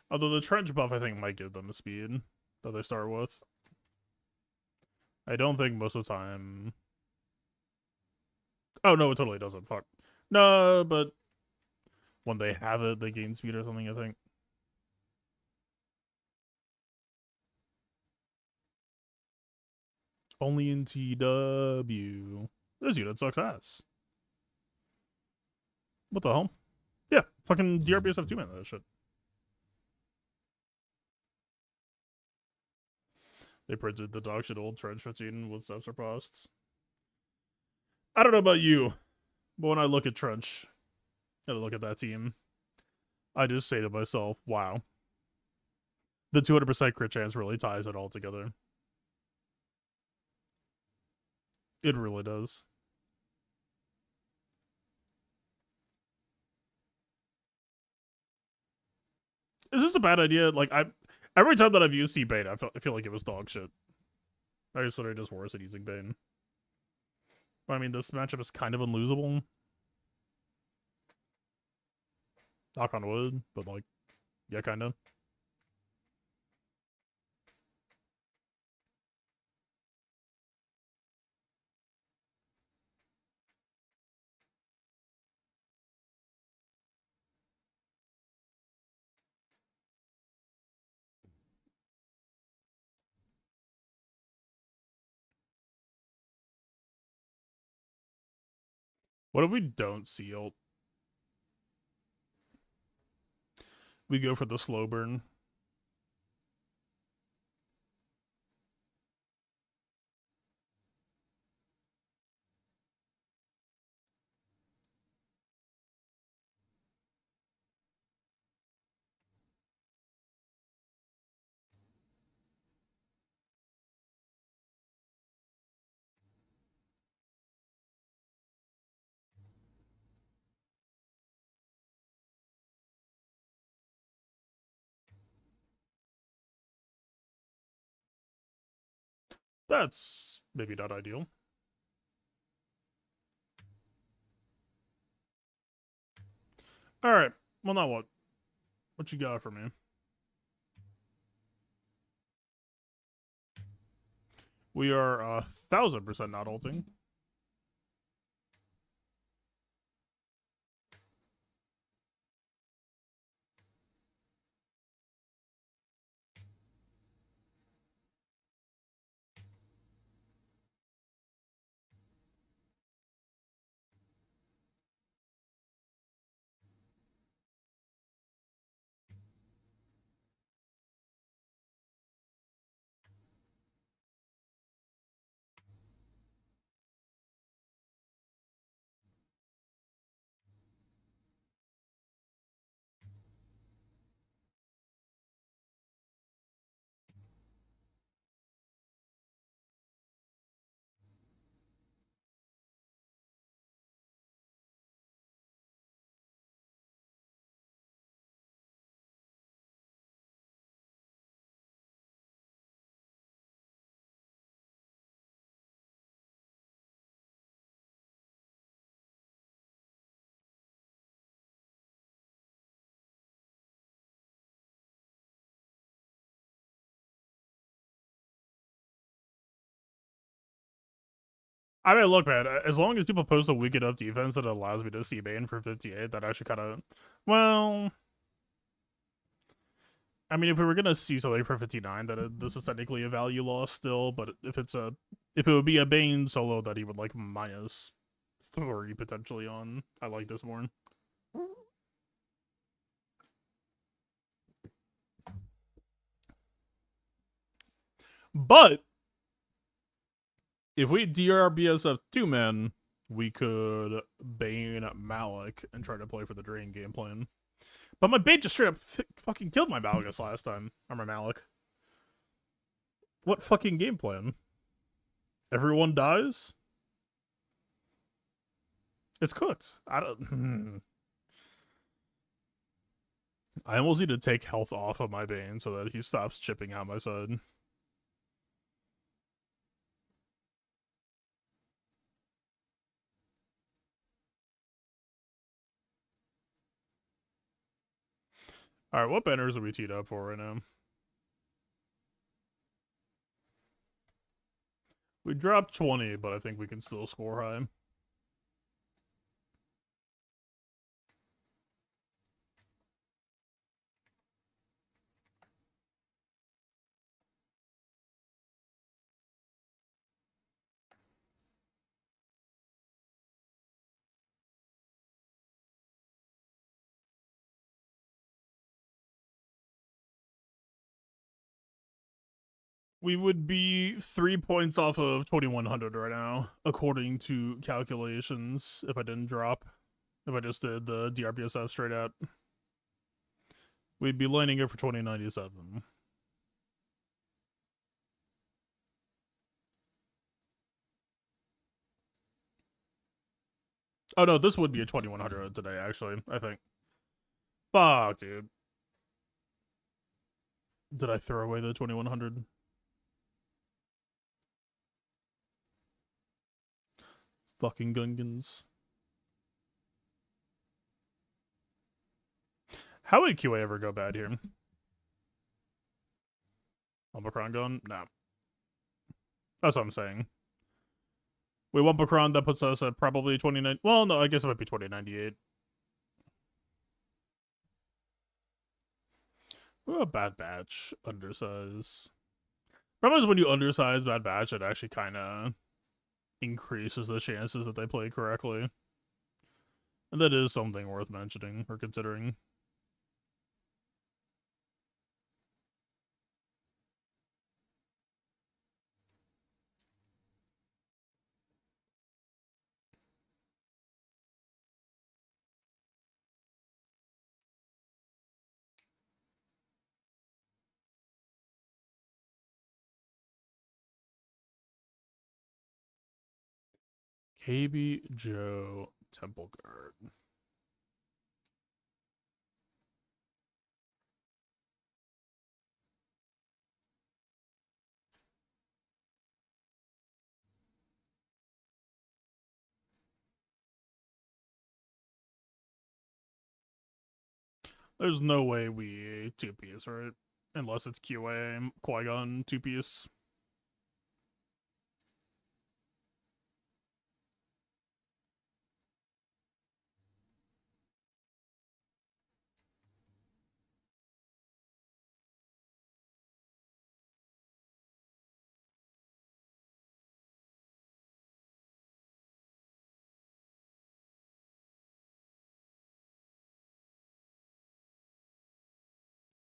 Speaker 1: Although the trench buff, I think, might give them the speed that they start with. I don't think most of the time... Oh, no, it totally doesn't. Fuck. No, but when they have it, they gain speed or something, I think. Only in TW. This unit sucks ass. What the hell? Yeah, fucking DRBS have 2 mana that shit. They printed the dog shit old Trench 15 with subs surpassed. I don't know about you, but when I look at Trench and I look at that team, I just say to myself, wow. The 200% crit chance really ties it all together. It really does. Is this a bad idea? Like, every time that I've used C-Bane, I feel like it was dog shit. I just literally just worse at using Bane. But I mean, this matchup is kind of unlosable. Knock on wood, but like, yeah, kind of. What if we don't see ult? We go for the slow burn. That's maybe not ideal. All right. Well, now what? What you got for me? We are 1,000% not ulting. I mean, look, man, as long as people post a weak enough defense that allows me to see Bane for 58, that actually kind of, well, I mean, if we were gonna see something for 59, that this is technically a value loss still. But if it would be a Bane solo that he would like -3 potentially on, I like this more. But if we DRBSF 2-man, we could Bane Malik and try to play for the Drain game plan. But my Bane just straight up fucking killed my Malgus last time. Or my Malik. What fucking game plan? Everyone dies? It's cooked. I don't. I almost need to take health off of my Bane so that he stops chipping out my side. Alright, what banners are we teed up for right now? We dropped 20, but I think we can still score high. We would be 3 points off of 2100 right now, according to calculations, if I didn't drop. If I just did the DRPSF straight out. We'd be landing it for 2097. Oh no, this would be a 2100 today, actually, I think. Fuck, dude. Did I throw away the 2100? Fucking Gungans. How would QA ever go bad here? Omicron gun? No. That's what I'm saying. We want Omicron, that puts us at probably 29. Well, no, I guess it might be 2098. Ooh, a Bad Batch undersize. Problem is when you undersize Bad Batch, it actually kind of increases the chances that they play correctly. And that is something worth mentioning or considering. KB Joe Temple Guard. There's no way we two-piece, right? Unless it's QA, Qui-Gon two-piece.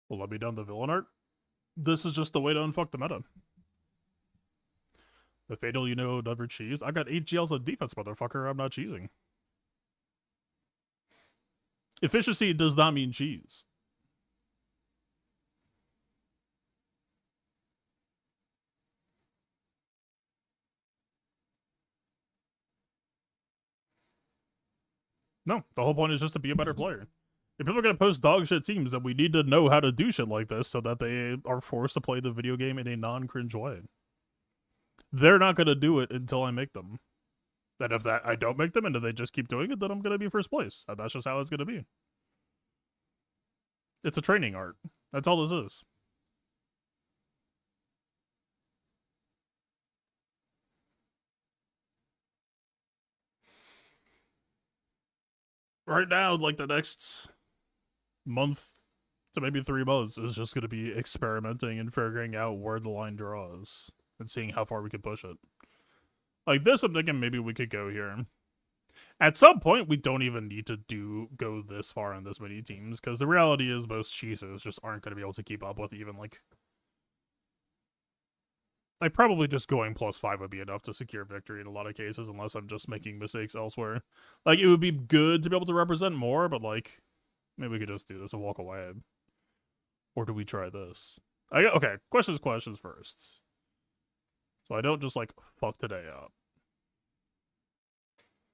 Speaker 1: Will let me down the villain art? This is just the way to unfuck the meta. The fatal, never cheese. I got 8 GLs of defense, motherfucker. I'm not cheesing. Efficiency does not mean cheese. No, the whole point is just to be a better player. If people are gonna post dog shit teams, then we need to know how to do shit like this so that they are forced to play the video game in a non-cringe way. They're not gonna do it until I make them. And if that I don't make them and if they just keep doing it, then I'm gonna be first place. And that's just how it's gonna be. It's a training art. That's all this is. Right now, like the next month to maybe 3 months is just gonna be experimenting and figuring out where the line draws and seeing how far we can push it. Like this, I'm thinking maybe we could go here. At some point, we don't even need to go this far on this many teams, because the reality is most cheeses just aren't going to be able to keep up with even, like probably just going +5 would be enough to secure victory in a lot of cases, unless I'm just making mistakes elsewhere. Like, it would be good to be able to represent more, but, like, maybe we could just do this and walk away. Or do we try this? Okay, questions first. So I don't just, like, fuck today up.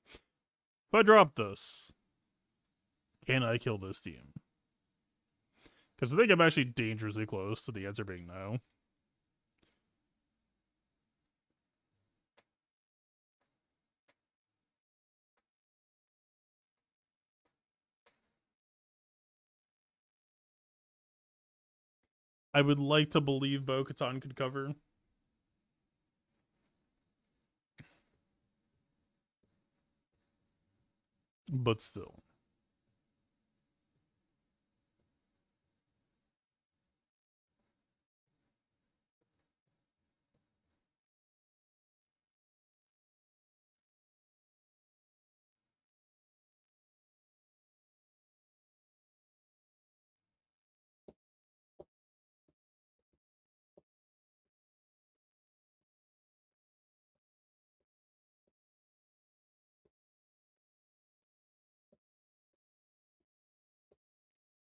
Speaker 1: If I drop this, can I kill this team? Because I think I'm actually dangerously close to the answer being no. I would like to believe Bo-Katan could cover. But still.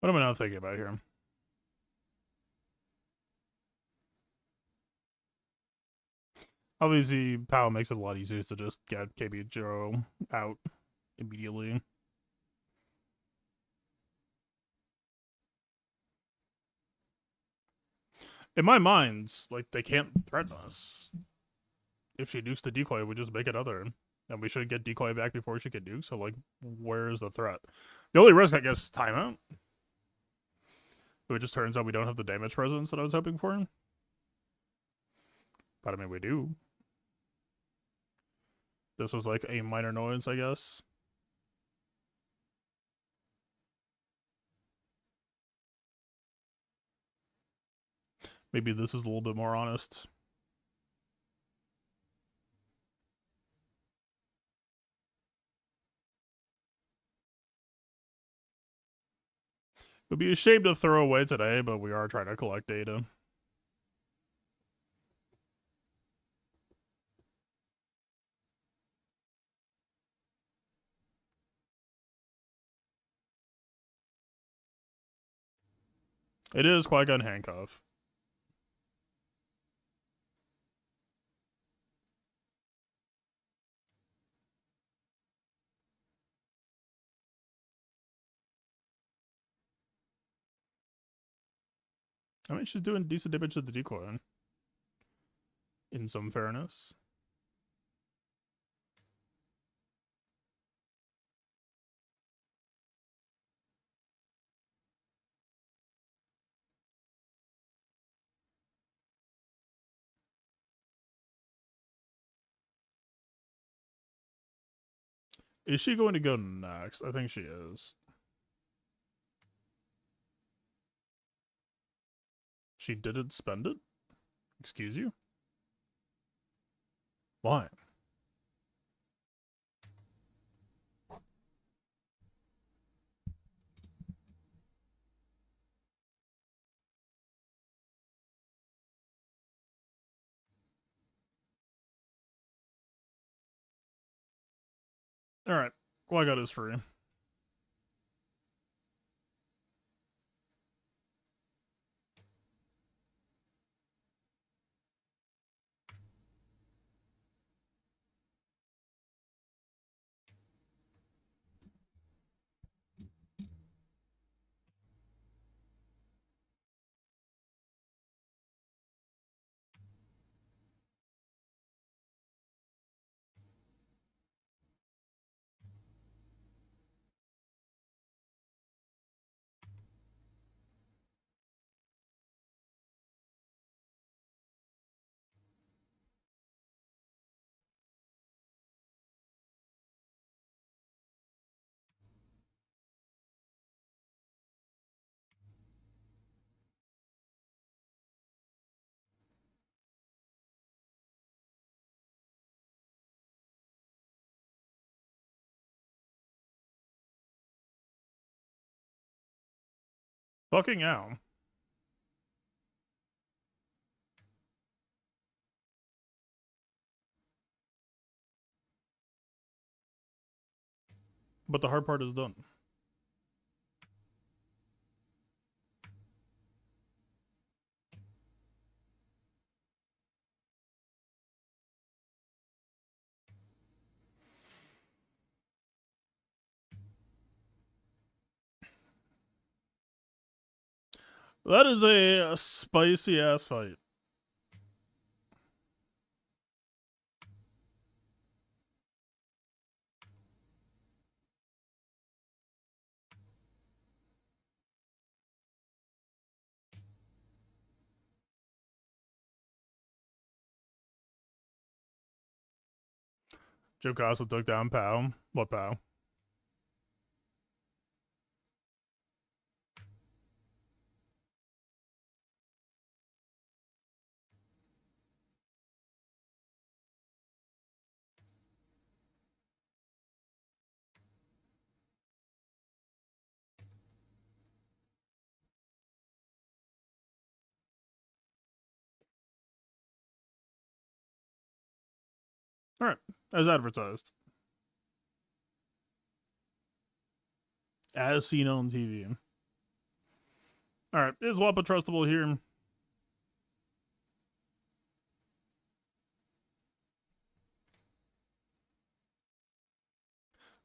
Speaker 1: What am I not thinking about here? Obviously, POW makes it a lot easier to just get KB0 out immediately. In my mind, like, they can't threaten us. If she nukes the decoy, we just make another. And we should get decoy back before she can nuke, so, like, where is the threat? The only risk, I guess, is timeout. It just turns out we don't have the damage presence that I was hoping for. But, I mean, we do. This was, like, a minor noise, I guess. Maybe this is a little bit more honest. It would be a shame to throw away today, but we are trying to collect data. It is Qui-Gon handcuff. I mean, she's doing decent damage to the decoy. In some fairness. Is she going to go next? I think she is. She didn't spend it? Excuse you? Why? Alright. Qui-Gon is free. Fucking hell. But the hard part is done. That is a spicy ass fight. Jocasta took down POW. What POW? Alright. As advertised. As seen on TV. Alright, is Wappa trustable here?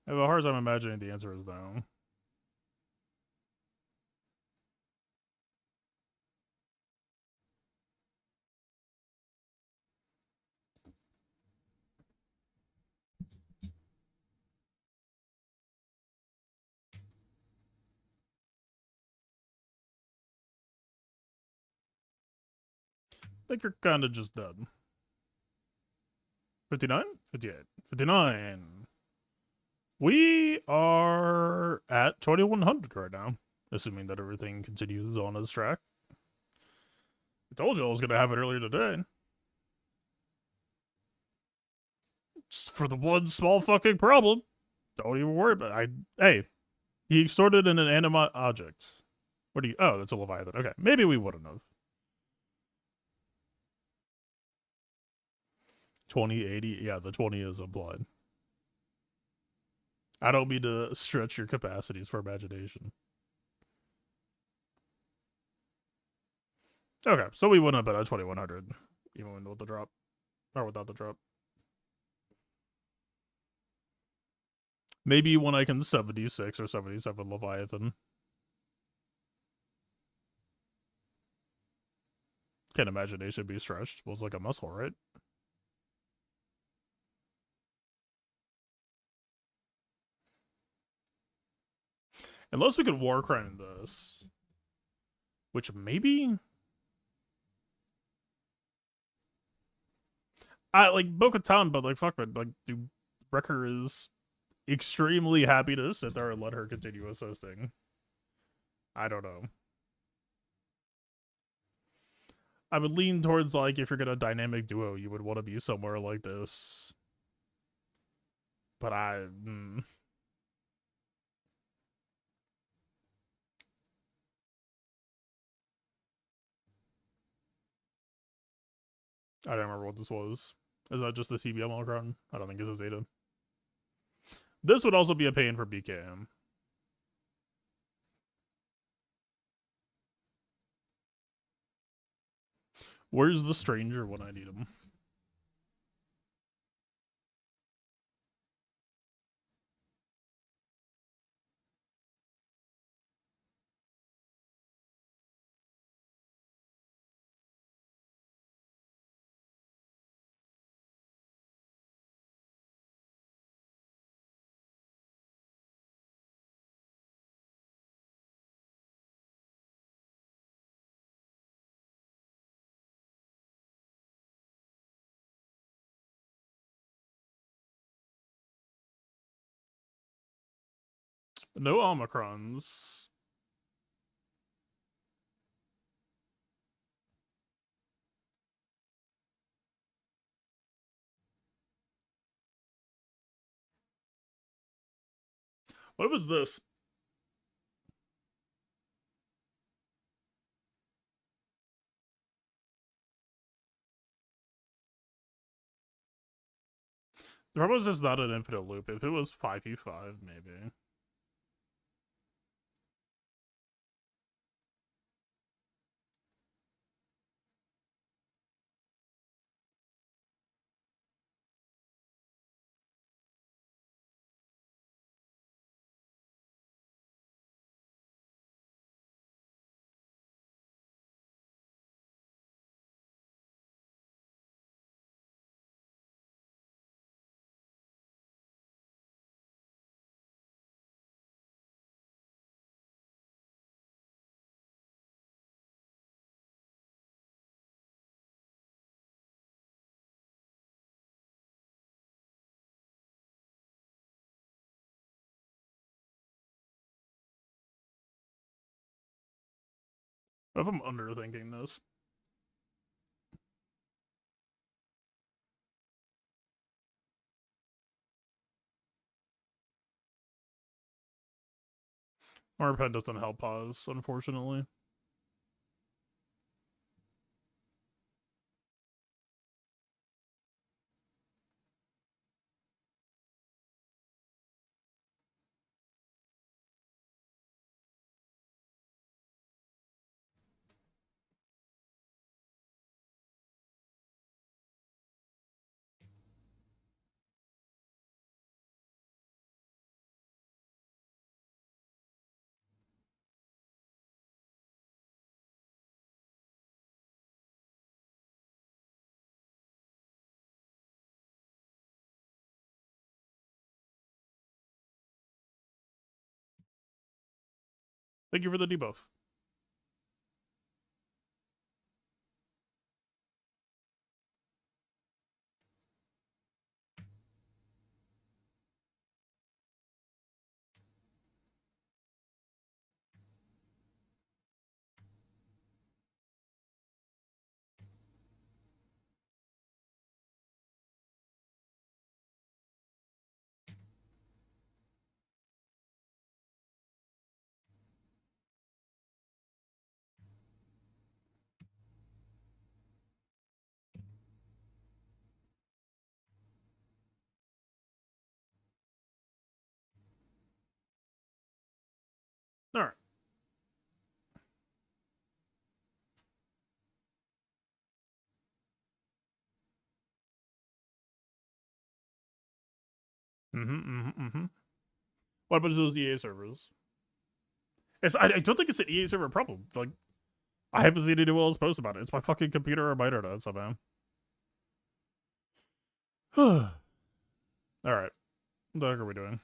Speaker 1: I have a hard time imagining the answer is no. I think you're kind of just dead. 59? 58. 59. We are at 2100 right now, assuming that everything continues on its track. I told you I was going to have it earlier today. Just for the one small fucking problem. Don't even worry about it. Hey, he extorted an animate object. What do you... Oh, that's a Leviathan. Okay, maybe we wouldn't have. 2080. Yeah, the 20 is implied. I don't mean to stretch your capacities for imagination. Okay, so we wouldn't have been at 2100, even with the drop. Or without the drop. Maybe when I can 76 or 77 Leviathan. Can't imagine they should be stretched. It was like a muscle, right? Unless we could Warcry this. Which maybe... I like Bo-Katan, but like fuck it. Like, dude, Wrecker is extremely happy to sit there and let her continue assisting. I don't know. I would lean towards like if you're gonna dynamic duo, you would want to be somewhere like this. But I don't remember what this was. Is that just the CBM Holocron? I don't think it's a Zeta. This would also be a pain for BKM. Where's the stranger when I need him? No Omicrons. What was this? The problem is just not an infinite loop. If it was 5v5, maybe. If I'm underthinking this. Marpen doesn't help pause, unfortunately. Thank you for the debuff. All right. What about those EA servers? I don't think it's an EA server problem. Like, I haven't seen anyone else post about it. It's my fucking computer or my internet somehow. All right. What the heck are we doing?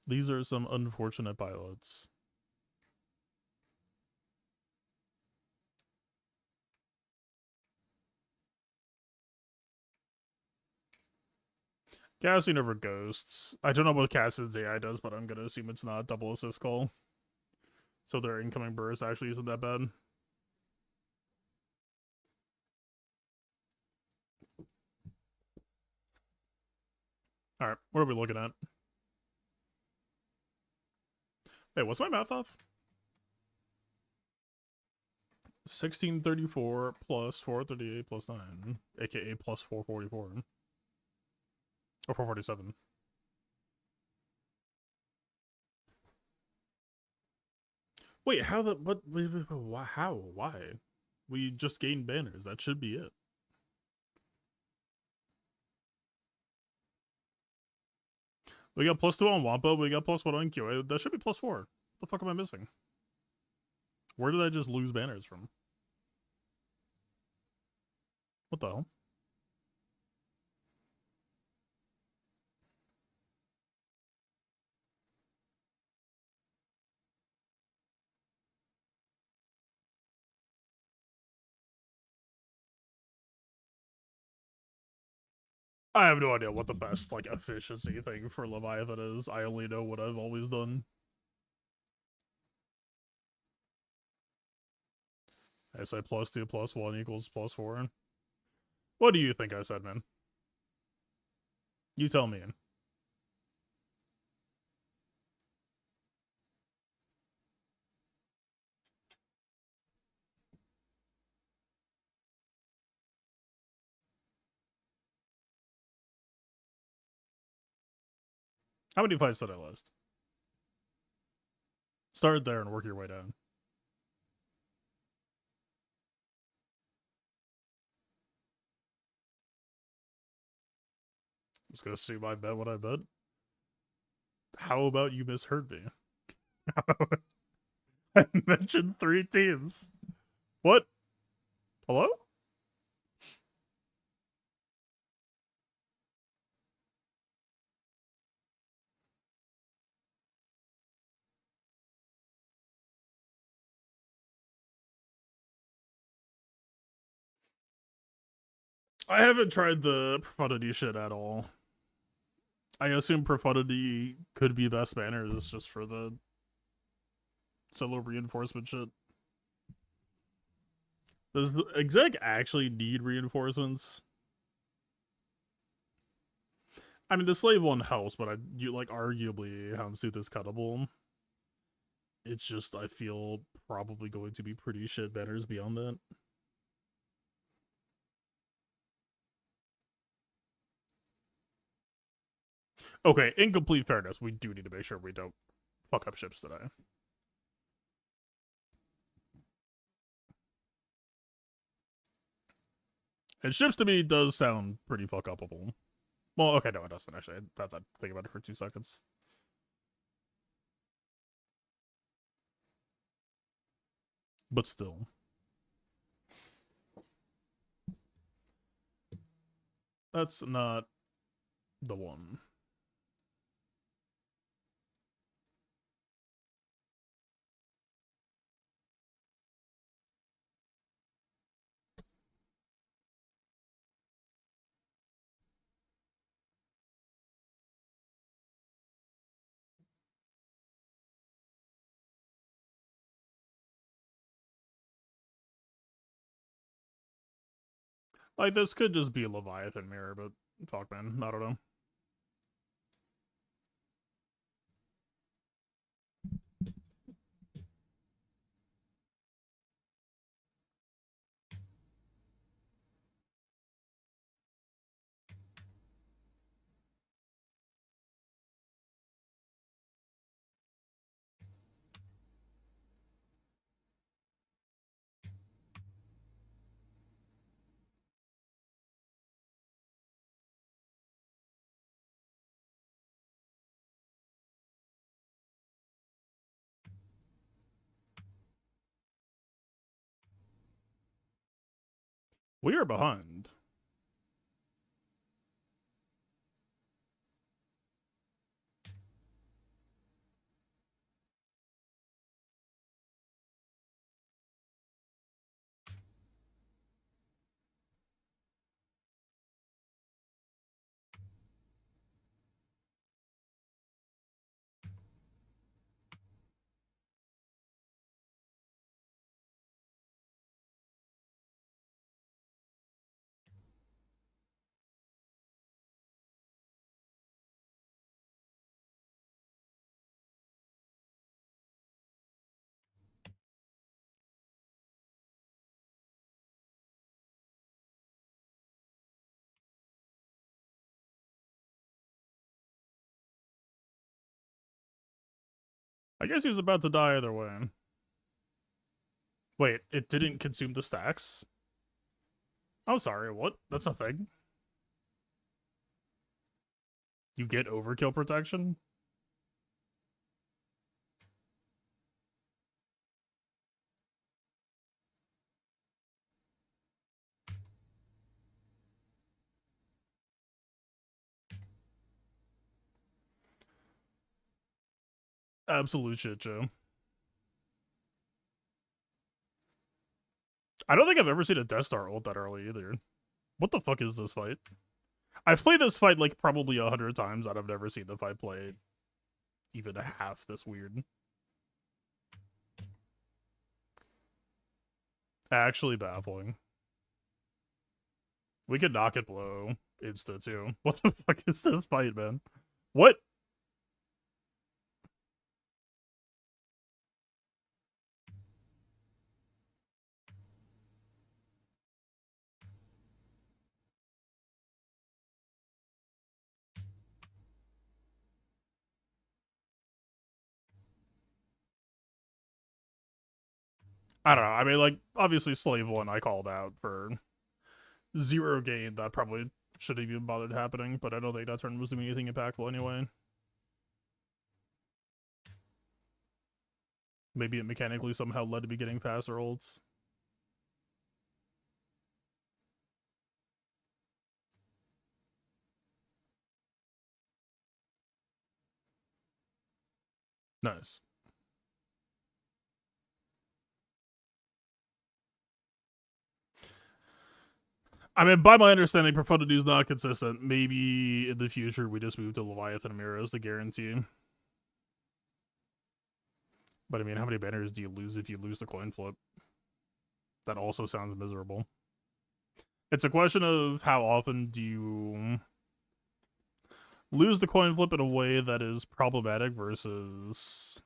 Speaker 1: These are some unfortunate pilots. Casting over ghosts. I don't know what Cassid's AI does, but I'm gonna assume it's not a double assist call. So their incoming burst actually isn't that bad. Alright, what are we looking at? Hey, what's my math off? 1634 plus 438 plus 9, aka plus 444. Or 447. Wait, how the what? How? Why? We just gained banners. That should be it. We got +2 on Wampa. We got +1 on QA. That should be +4. What the fuck am I missing? Where did I just lose banners from? What the hell? I have no idea what the best like efficiency thing for Leviathan is. I only know what I've always done. I say +2 +1 equals +4. What do you think I said, man? You tell me. How many fights did I list? Start there and work your way down. Just gonna see my bet what I bet. How about you misheard me? I mentioned 3 teams. What? Hello? I haven't tried the Profundity shit at all. I assume Profundity could be best banners just for the solo reinforcement shit. Does the exec actually need reinforcements? I mean, the slave one helps, but arguably Houndstooth is cuttable. It's just I feel probably going to be pretty shit banners beyond that. Okay, in complete fairness, we do need to make sure we don't fuck up ships today. And ships to me does sound pretty fuck upable. Well, okay, no, it doesn't actually. I had to think about it for 2 seconds. But still. That's not the one. Like, this could just be a Leviathan mirror, but fuck, man. I don't know. We are behind. I guess he was about to die either way. Wait, it didn't consume the stacks? I'm sorry, what? That's a thing? You get overkill protection? Absolute shit, Joe. I don't think I've ever seen a Death Star ult that early either. What the fuck is this fight? I've played this fight like probably 100 times, and I've never seen the fight played even half this weird. Actually baffling. We could knock it below insta too. What the fuck is this fight, man? What? I don't know. I mean, like, obviously Slave 1 I called out for 0 gain. That probably shouldn't even bothered happening, but I don't think that turn was doing anything impactful anyway. Maybe it mechanically somehow led to me getting faster ults. Nice. I mean, by my understanding, Profundity is not consistent. Maybe in the future we just move to Leviathan Mirror as the guarantee. But I mean, how many banners do you lose if you lose the coin flip? That also sounds miserable. It's a question of how often do you lose the coin flip in a way that is problematic versus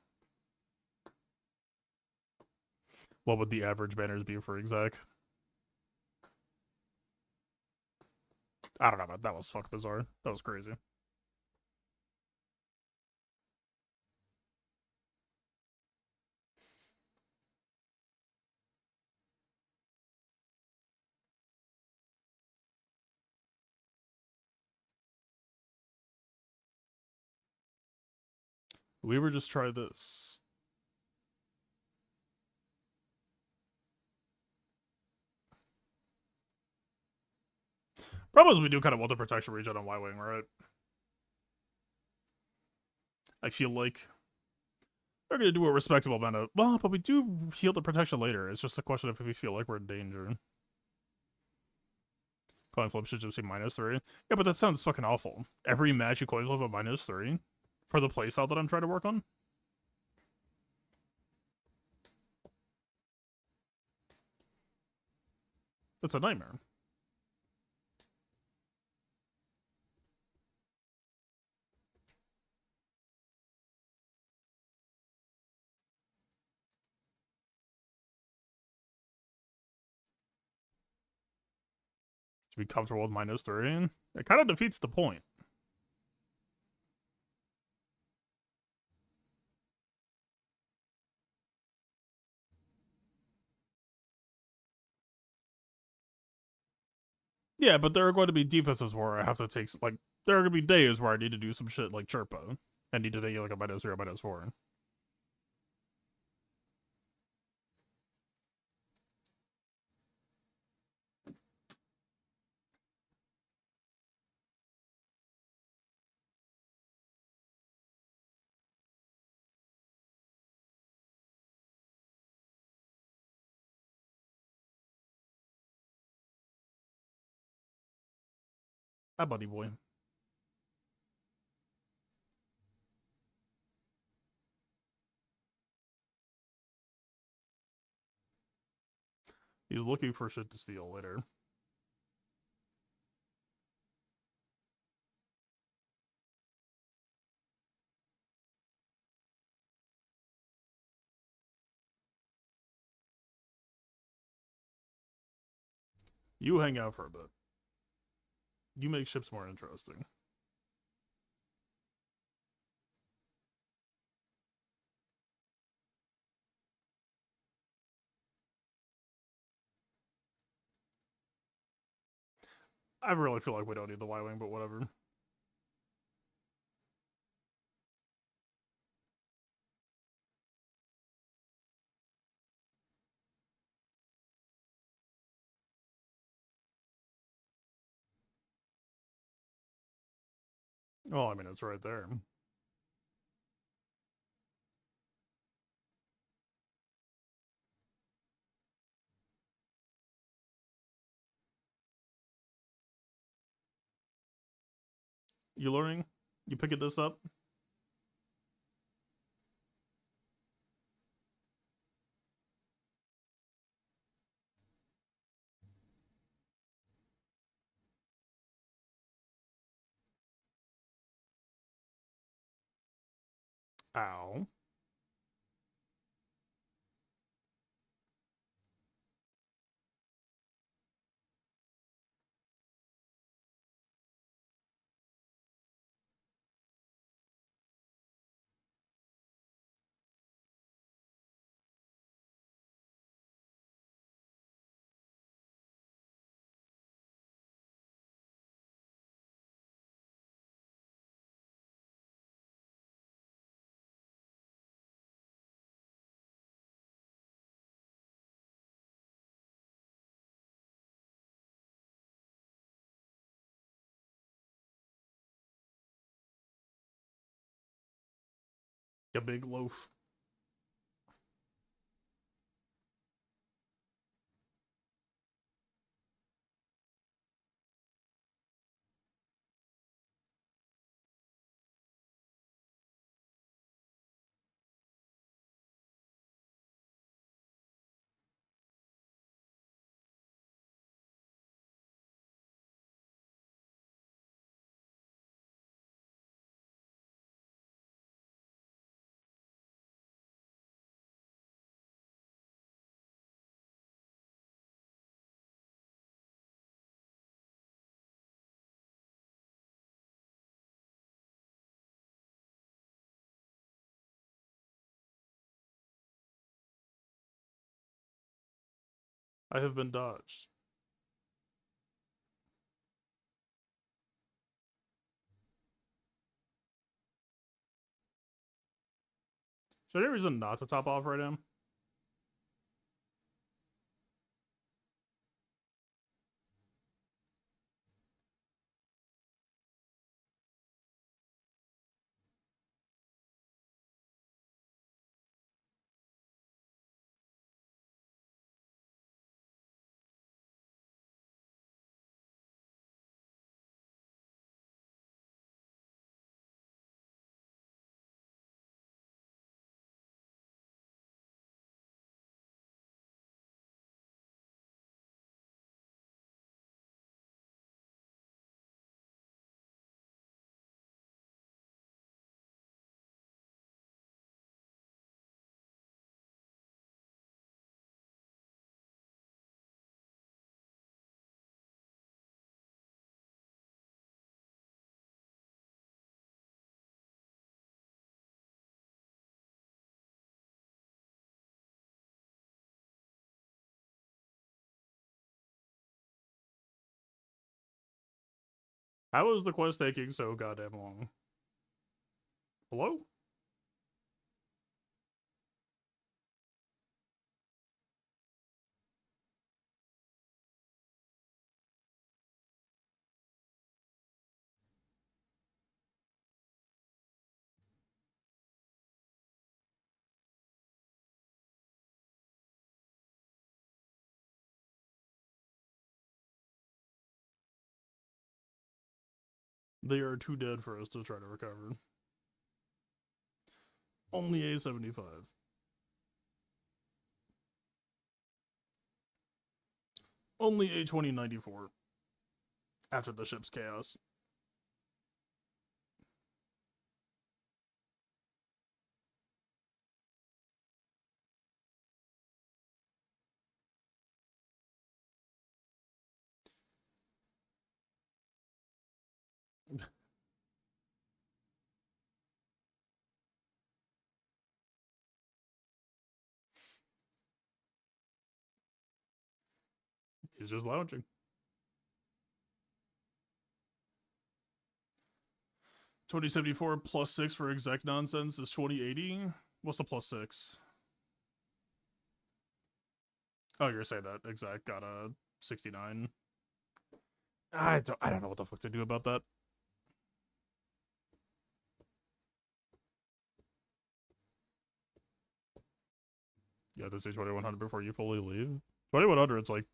Speaker 1: what would the average banners be for exec? I don't know, but that was fucking bizarre. That was crazy. We ever just try this? Problem is we do kind of want the protection regen on Y-Wing, right? I feel like they're going to do a respectable amount of... Well, but we do heal the protection later. It's just a question of if we feel like we're in danger. Coin flip should just be -3. Yeah, but that sounds fucking awful. Every match you coin flip a -3 for the playstyle that I'm trying to work on. That's a nightmare. To be comfortable with -3, it kind of defeats the point. Yeah, but there are going to be defenses where I have to take, like, there are going to be days where I need to do some shit like Chirpa and need to take like a -3 or -4. Hi, buddy boy. He's looking for shit to steal later. You hang out for a bit. You make ships more interesting. I really feel like we don't need the Y-Wing, but whatever. Oh, I mean, it's right there. You learning? You picking this up? Ow. You big loaf. I have been dodged. Is there any reason not to top off right now? How is the quest taking so goddamn long? Hello? They are too dead for us to try to recover. Only A75. Only A2094. After the ship's chaos. He's just lounging. 2074 plus 6 for exec nonsense is 2080. What's the plus 6? Oh, you're saying that exec got a 69. I don't know what the fuck to do about that. Yeah, this is 2100 before you fully leave. 2100, it's like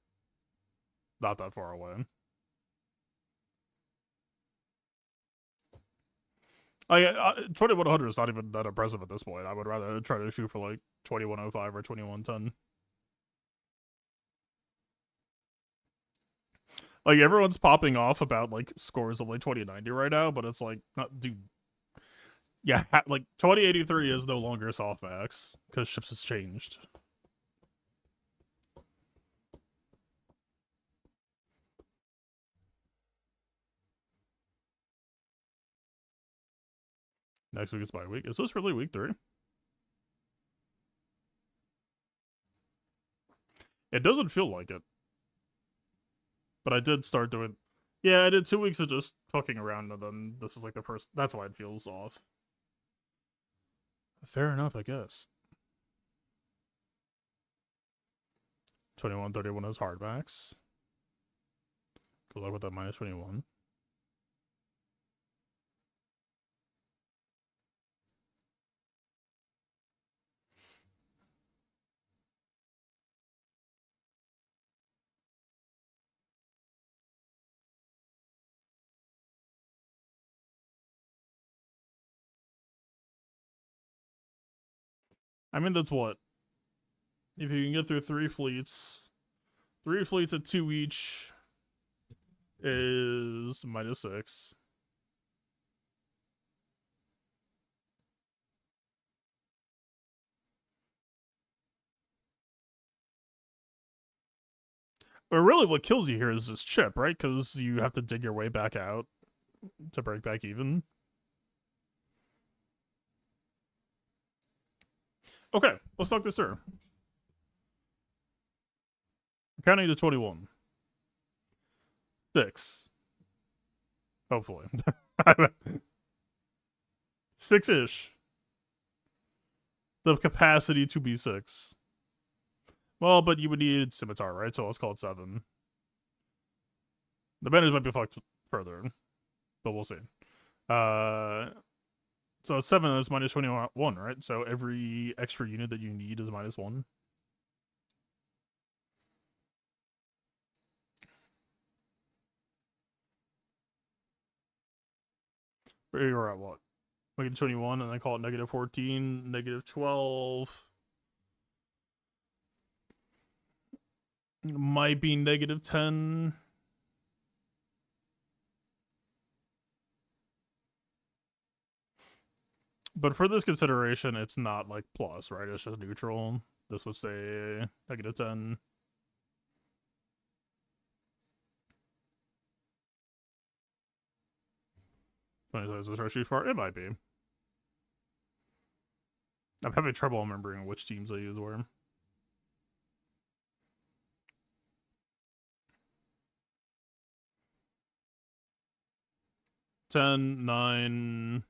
Speaker 1: not that far away. I 2100 is not even that impressive at this point. I would rather try to shoot for like 2105 or 2110. Like everyone's popping off about like scores of like 2090 right now, but it's like not dude. Yeah, like 2083 is no longer softmax because ships has changed. Next week is bye week. Is this really week 3? It doesn't feel like it. But I did start doing... Yeah, I did 2 weeks of just fucking around, and then this is like the first... That's why it feels off. Fair enough, I guess. 2131 is hardbacks. Good luck with that minus 21. I mean, that's what? If you can get through 3 fleets... 3 fleets at 2 each is minus 6. But really what kills you here is this chip, right? Because you have to dig your way back out to break back even. Okay, let's talk this through. Counting to 21. 6. Hopefully. 6-ish. The capacity to be 6. Well, but you would need Scimitar, right? So let's call it 7. The banners might be fucked further, but we'll see. So it's 7 is minus 21, right? So every extra unit that you need is minus 1. You're at what? Negative 21, and then call it negative 14, negative 12. It might be negative 10. But for this consideration, it's not like plus, right? It's just neutral. This would say negative 10. Is this actually far? It might be. I'm having trouble remembering which teams I use where. 10, 9,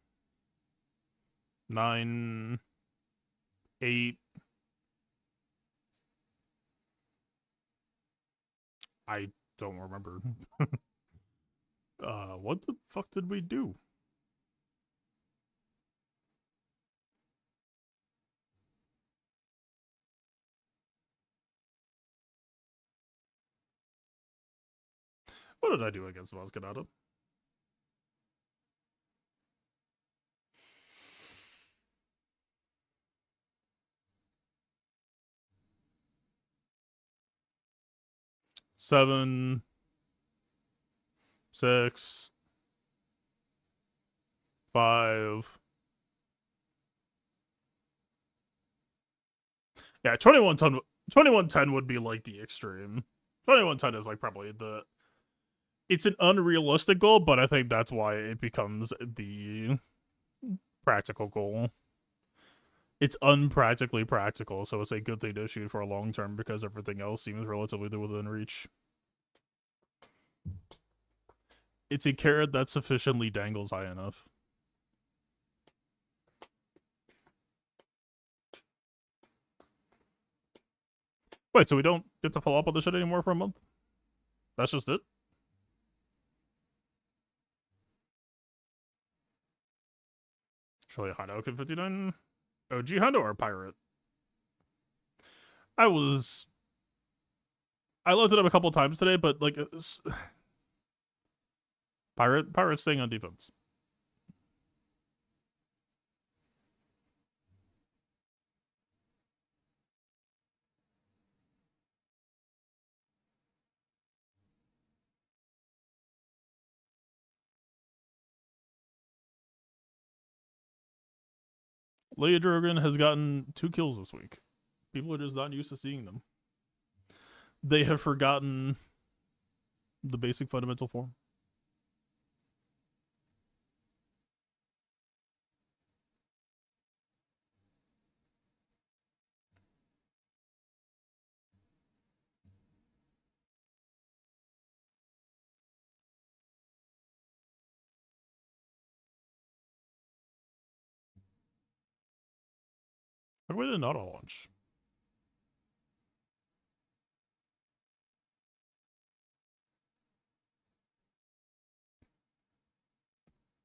Speaker 1: 9, 8. I don't remember. What the fuck did we do? What did I do against Vazcanata? Seven, 6, 5. Yeah, 2110 would be like the extreme. 2110 is like probably it's an unrealistic goal, but I think that's why it becomes the practical goal. It's unpractically practical, so it's a good thing to shoot for a long term because everything else seems relatively within reach. It's a carrot that sufficiently dangles high enough. Wait, so we don't get to follow up on this shit anymore for a month? That's just it? Surely Hondo Kid 59? OG Hondo or Pirate? I looked it up a couple times today, but like Pirate's staying on defense. Leia Drogon has gotten 2 kills this week. People are just not used to seeing them. They have forgotten the basic fundamental form. How come we did auto launch?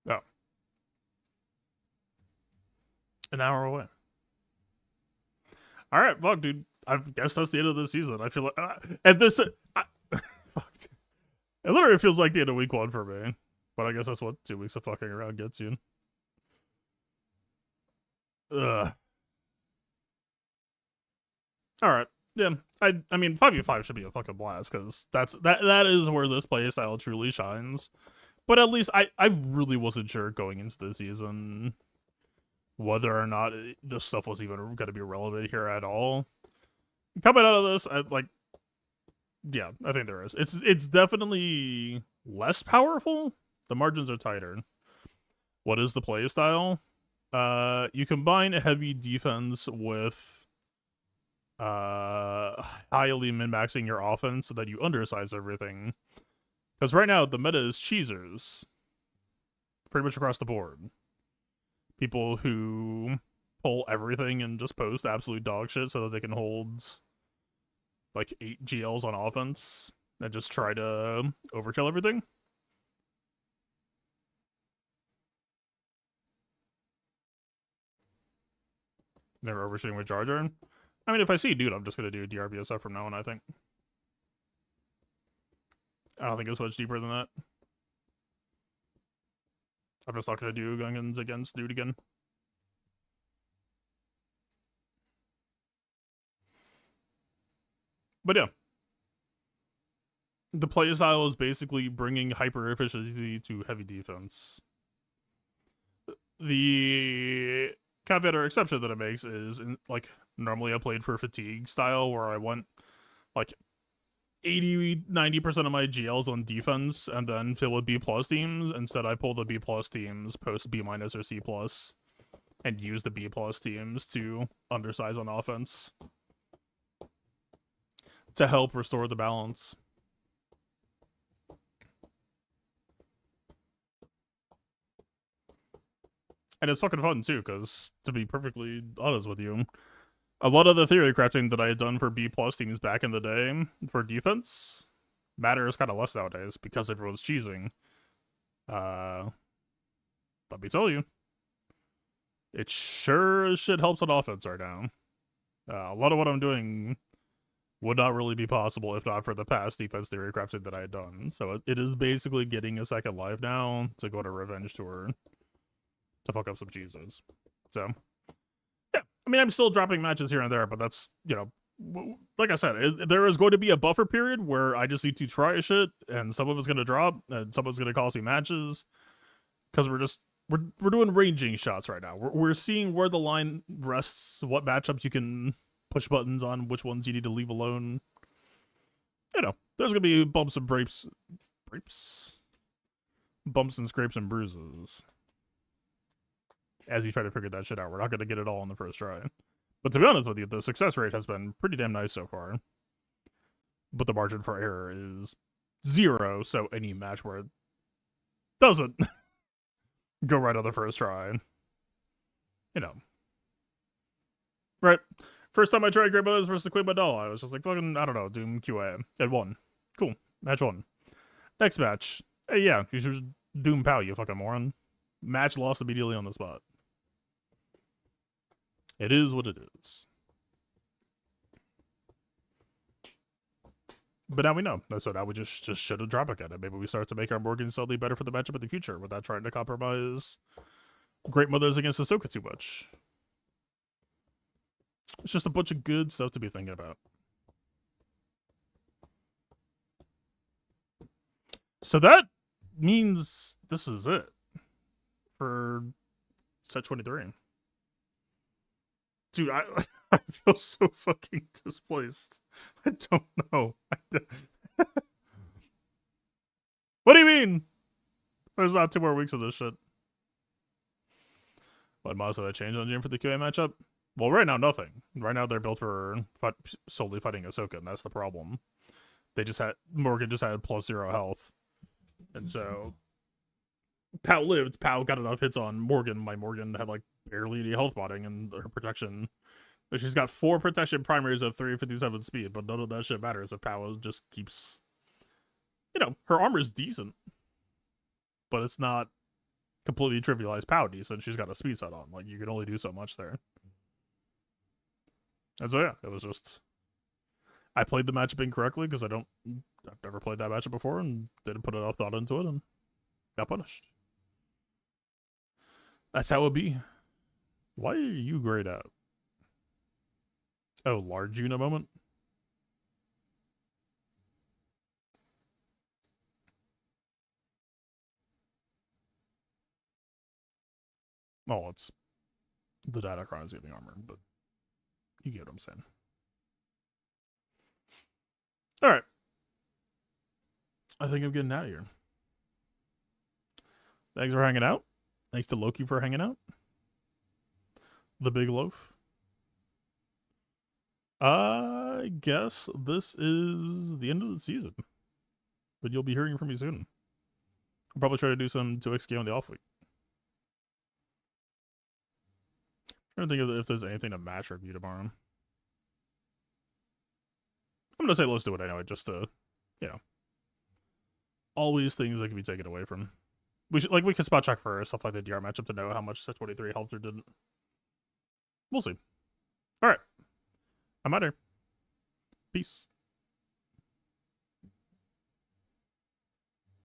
Speaker 1: Oh. An hour away. All right, fuck, dude. I guess that's the end of the season. I feel like, and this, fuck, dude. It literally feels like the end of week 1 for me. But I guess that's what 2 weeks of fucking around gets you. Ugh. All right. Yeah. I mean 5v5 should be a fucking blast because that is where this playstyle truly shines. But at least I really wasn't sure going into the season whether or not this stuff was even going to be relevant here at all. Coming out of this, yeah, I think there is. It's definitely less powerful. The margins are tighter. What is the playstyle? You combine a heavy defense with highly min-maxing your offense so that you undersize everything. Because right now the meta is cheesers, pretty much across the board. People who pull everything and just post absolute dog shit so that they can hold like 8 GLs on offense and just try to overkill everything. Never overshooting with Jar Jar. I mean, if I see dude, I'm just gonna do DRBSF from now on, I think. I don't think it's much deeper than that. I'm just not gonna do Gungans against dude again. But yeah. The playstyle is basically bringing hyper efficiency to heavy defense. The caveat or exception that it makes is like normally I played for fatigue style where I went like 80-90% of my GLs on defense and then fill with B+ teams. Instead I pull the B+ teams post B- or C+ and use the B+ teams to undersize on offense to help restore the balance. And it's fucking fun too, because to be perfectly honest with you, a lot of the theory crafting that I had done for B plus teams back in the day for defense matters kind of less nowadays because everyone's cheesing. Let me tell you, it sure as shit helps on offense right now. A lot of what I'm doing would not really be possible if not for the past defense theory crafting that I had done. So it is basically getting a second life now to go to Revenge Tour to fuck up some cheeses. So, yeah. I mean, I'm still dropping matches here and there, but that's, you know, like I said, there is going to be a buffer period where I just need to try shit, and some of it's going to drop, and some of it's going to cost me matches, because we're doing ranging shots right now. We're seeing where the line rests, what matchups you can push buttons on, which ones you need to leave alone. You know, there's gonna be bumps and bumps and scrapes and bruises as you try to figure that shit out. We're not gonna get it all on the first try. But to be honest with you, the success rate has been pretty damn nice so far. But the margin for error is 0, so any match where it doesn't go right on the first try, you know. Right. First time I tried Great Brothers versus Queen Madal, I was just like, fucking, I don't know, Doom QA. It won. Cool. Match 1. Next match. Hey, yeah, you should Doom Pow, you fucking moron. Match lost immediately on the spot. It is what it is. But now we know. So now we just should have dropped again. Maybe we start to make our Morgan slightly better for the matchup in the future without trying to compromise Great Mothers against Ahsoka too much. It's just a bunch of good stuff to be thinking about. So that means this is it for set 23. Dude, I feel so fucking displaced. I don't know. What do you mean? There's not 2 more weeks of this shit. What mods did I change on Jim for the QA matchup? Well, right now, nothing. Right now, they're built for solely fighting Ahsoka, and that's the problem. Morgan just had +0 health. And so, Pow lived. Pow got enough hits on Morgan. My Morgan had, like, barely any health botting and her protection. But she's got 4 protection primaries at 357 speed, but none of that shit matters if Pow just keeps... You know, her armor's decent. But it's not completely trivialized Pow decent. She's got a speed set on. Like, you can only do so much there. And so, yeah, it was just... I played the matchup incorrectly because I've never played that matchup before and didn't put enough thought into it and got punished. That's how it be. Why are you grayed out? Oh, large Una moment? Oh, it's the Datacron is giving armor, but you get what I'm saying. Alright. I think I'm getting out of here. Thanks for hanging out. Thanks to Loki for hanging out. The Big Loaf. I guess this is the end of the season. But you'll be hearing from me soon. I'll probably try to do some 2XG on the off week. I'm trying to think of if there's anything to match review tomorrow. I'm gonna say let's do it anyway, just to, you know, always things that can be taken away from. We could spot check for stuff like the DR matchup to know how much set 23 helped or didn't. We'll see. All right, I'm out here. Peace.